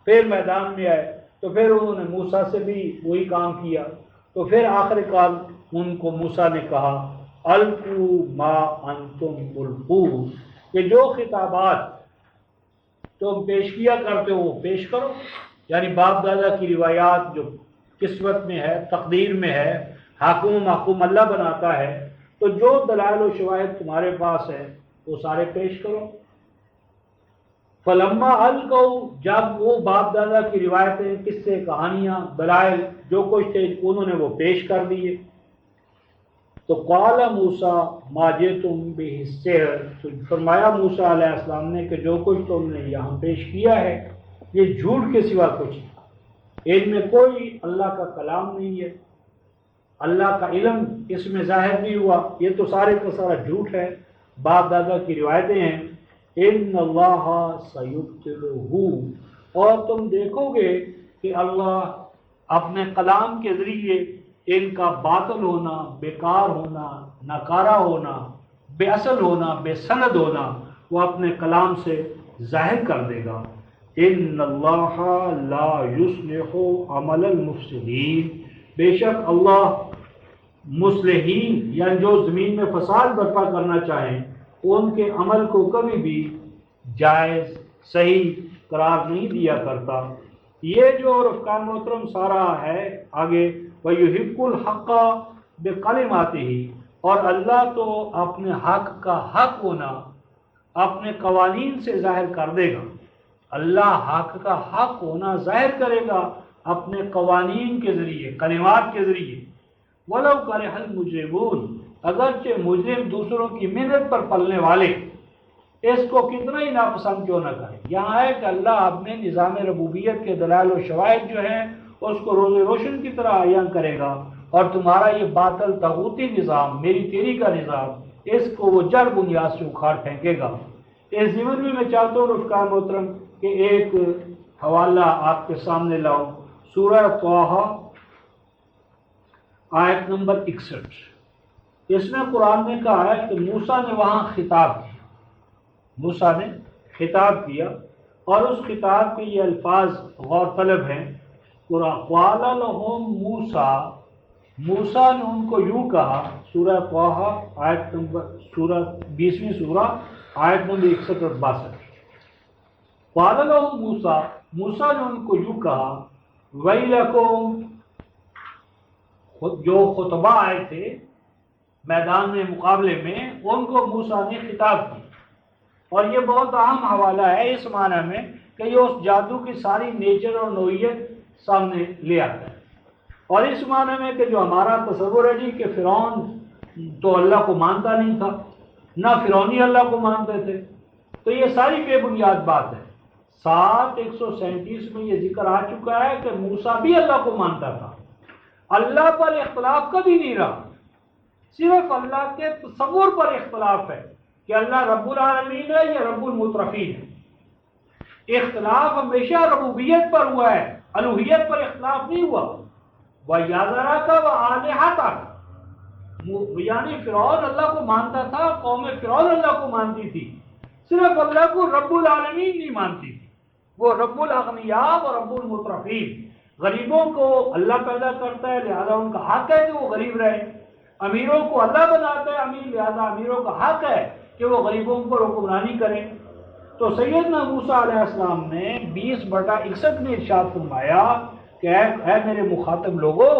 پھر میدان میں آئے تو پھر انہوں نے موسیٰ سے بھی وہی کام کیا، تو پھر آخر کار ان کو موسیٰ نے کہا القوا ما انتم ملقون، کہ جو خطابات تم پیش کیا کرتے ہو وہ پیش کرو، یعنی باپ دادا کی روایات جو قسمت میں ہے، تقدیر میں ہے، حاکم و محکوم اللہ بناتا ہے، تو جو دلائل و شواہد تمہارے پاس ہے وہ سارے پیش کرو۔ فلما القوا، جب وہ باپ دادا کی روایتیں، قصے، کہانیاں، دلائل جو کچھ تھے انہوں نے وہ پیش کر دیے، تو قال موسیٰ ما جئتم بہ السحر، تو فرمایا موسیٰ علیہ السلام نے کہ جو کچھ تم نے یہاں پیش کیا ہے یہ جھوٹ کے سوا کچھ نہیں، ان میں کوئی اللہ کا کلام نہیں ہے، اللہ کا علم اس میں ظاہر نہیں ہوا، یہ تو سارے کا سارا جھوٹ ہے، باپ دادا کی روایتیں ہیں۔ ان اللہ سیبطلہ، اور تم دیکھو گے کہ اللہ اپنے کلام کے ذریعے ان کا باطل ہونا، بیکار ہونا، ناکارہ ہونا، بے اصل ہونا، بے سند ہونا وہ اپنے کلام سے ظاہر کر دے گا۔ ان اللہ لا یصلح عمل المفسدین، بے شک اللہ مصلحین یعنی جو زمین میں فساد برپا کرنا چاہیں ان کے عمل کو کبھی بھی جائز صحیح قرار نہیں دیا کرتا۔ یہ جو رفقان محترم سارا ہے آگے وَيُحِقُّ الْحَقَّ بِكَلِمَاتِهِ، اور اللہ تو اپنے حق کا حق ہونا اپنے قوانین سے ظاہر کر دے گا، اللہ حق کا حق ہونا ظاہر کرے گا اپنے قوانین کے ذریعے، کلمات کے ذریعے۔ وَلَوْ كَرِهَ الْمُجْرِمُونَ، اگرچہ مجرم دوسروں کی منت پر پلنے والے اس کو کتنا ہی ناپسند کیوں نہ کرے۔ یہاں ہے کہ اللہ اپنے نظام ربوبیت کے دلائل و شواہد جو ہیں اس کو روز روشن کی طرح عیاں کرے گا، اور تمہارا یہ باطل طاغوتی نظام، میری تیری کا نظام، اس کو وہ جڑ بنیاد سے اکھاڑ پھینکے گا۔ اس ضمن میں چاہتا ہوں رفقان محترم کہ ایک حوالہ آپ کے سامنے لاؤں، سورہ طٰہٰ آیت نمبر 61۔ اس میں قرآن نے کہا ہے کہ موسیٰ نے وہاں خطاب کیا، موسیٰ نے خطاب کیا، اور اس خطاب کے یہ الفاظ غور طلب ہیں۔ قَالَ لَهُم مُوسیٰ، موسیٰ نے ان کو یوں کہا، سورہ طٰہٰ آیت نمبر 20ویں سورہ آیت نمبر 61 اور 62۔ قَالَ لَهُم مُوسیٰ، موسیٰ نے ان کو یوں کہا، وَيْلَكُمْ، جو خطبہ آئے تھے میدان میں مقابلے میں ان کو موسیٰ نے خطاب کی، اور یہ بہت اہم حوالہ ہے اس معنی میں کہ یہ اس جادو کی ساری نیچر اور نوعیت سامنے لے آتا ہے، اور اس معنی میں کہ جو ہمارا تصور ہے جی کہ فرعون تو اللہ کو مانتا نہیں تھا، نہ فرعونی اللہ کو مانتے تھے، تو یہ ساری بے بنیاد بات ہے۔ 7:137 میں یہ ذکر آ چکا ہے کہ موسیٰ بھی اللہ کو مانتا تھا، اللہ پر اختلاف کبھی نہیں رہا، صرف اللہ کے تصور پر اختلاف ہے کہ اللہ رب العالمین ہے یا رب المترفین ہے۔ اختلاف ہمیشہ ربوبیت پر ہوا ہے، الوہیت پر اختلاف نہیں ہوا۔ وَيَذَرَكَ وَآلِهَتَكَ، یعنی فرعون اللہ کو مانتا تھا، قوم فرعون اللہ کو مانتی تھی، صرف اللہ کو رب العالمین نہیں مانتی تھی، وہ رب الاغنیاء و رب المترفین۔ غریبوں کو اللہ پیدا کرتا ہے لہذا ان کا حق ہے کہ وہ غریب رہے، امیروں کو اللہ بناتا ہے امیر لہذا امیروں کا حق ہے کہ وہ غریبوں پر حکمرانی کریں۔ تو سیدنا موسیٰ علیہ السلام نے 20/61 میں ارشاد فرمایا کہ اے میرے مخاطب لوگو،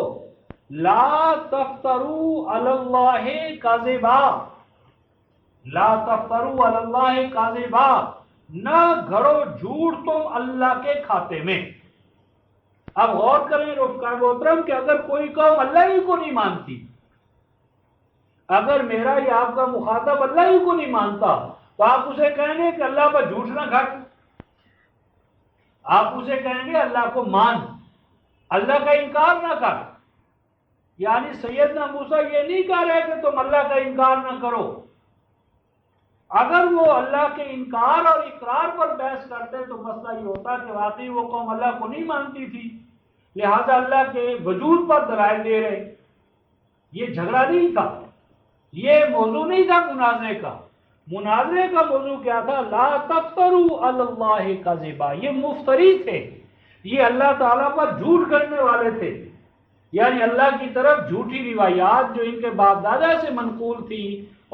لا تفتروا علی اللہ کاذبا، لا تفتروا علی اللہ کاذبا، نہ گھڑو جھوٹ تم اللہ کے کھاتے میں۔ اب غور کریں رفقائے محترم کہ اگر کوئی قوم اللہ ہی کو نہیں مانتی، اگر میرا یا آپ کا مخاطب اللہ ہی کو نہیں مانتا تو آپ اسے کہیں گے کہ اللہ پر جھوٹ نہ گھڑ، آپ اسے کہیں گے اللہ کو مان، اللہ کا انکار نہ کر۔ یعنی سیدنا موسیٰ یہ نہیں کہہ رہے کہ تم اللہ کا انکار نہ کرو، اگر وہ اللہ کے انکار اور اقرار پر بحث کرتے تو مسئلہ یہ ہوتا کہ واقعی وہ قوم اللہ کو نہیں مانتی تھی لہذا اللہ کے وجود پر دلائل دے رہے۔ یہ جھگڑا نہیں تھا، یہ موضوع نہیں تھا مناظرے کا۔ مناظرے کا موضوع کیا تھا؟ لا تفتروا علی اللہ کذبا، یہ مفتری تھے، یہ اللہ تعالیٰ پر جھوٹ گھڑنے والے تھے، یعنی اللہ کی طرف جھوٹی روایات جو ان کے باپ دادا سے منقول تھی،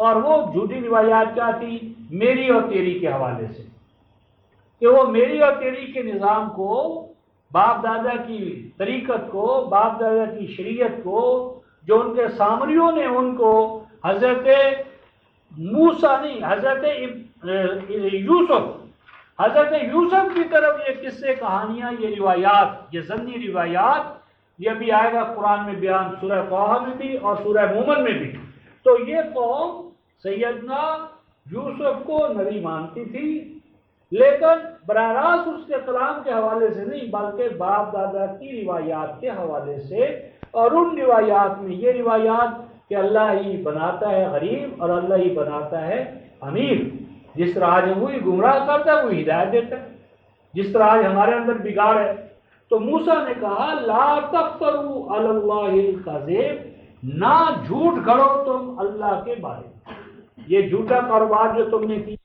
اور وہ جھوٹی روایات کیا تھی؟ میری اور تیری کے حوالے سے، کہ وہ میری اور تیری کے نظام کو، باپ دادا کی طریقت کو، باپ دادا کی شریعت کو، جو ان کے سامریوں نے ان کو حضرت موسیٰ نہیں، حضرت یوسف کی طرف یہ قصے کہانیاں، یہ روایات، یہ ضمنی روایات، یہ بھی آئے گا قرآن میں بیان، سورہ طٰہٰ میں بھی اور سورہ مومن میں بھی۔ تو یہ قوم سیدنا یوسف کو نبی مانتی تھی، لیکن براہ راست اس کے کلام کے حوالے سے نہیں، بلکہ باپ دادا کی روایات کے حوالے سے، اور ان روایات میں یہ روایات کہ اللہ ہی بناتا ہے غریب اور اللہ ہی بناتا ہے امیر، جس طرح آج وہی گمراہ کرتا ہے وہی ہدایت دیتا ہے، جس طرح آج ہمارے اندر بگاڑ ہے۔ تو موسیٰ نے کہا لا تفتروا علی اللہ الکذب، نہ جھوٹ گھڑو تم اللہ کے بارے میں، یہ جھوٹا کاروبار جو تم نے کی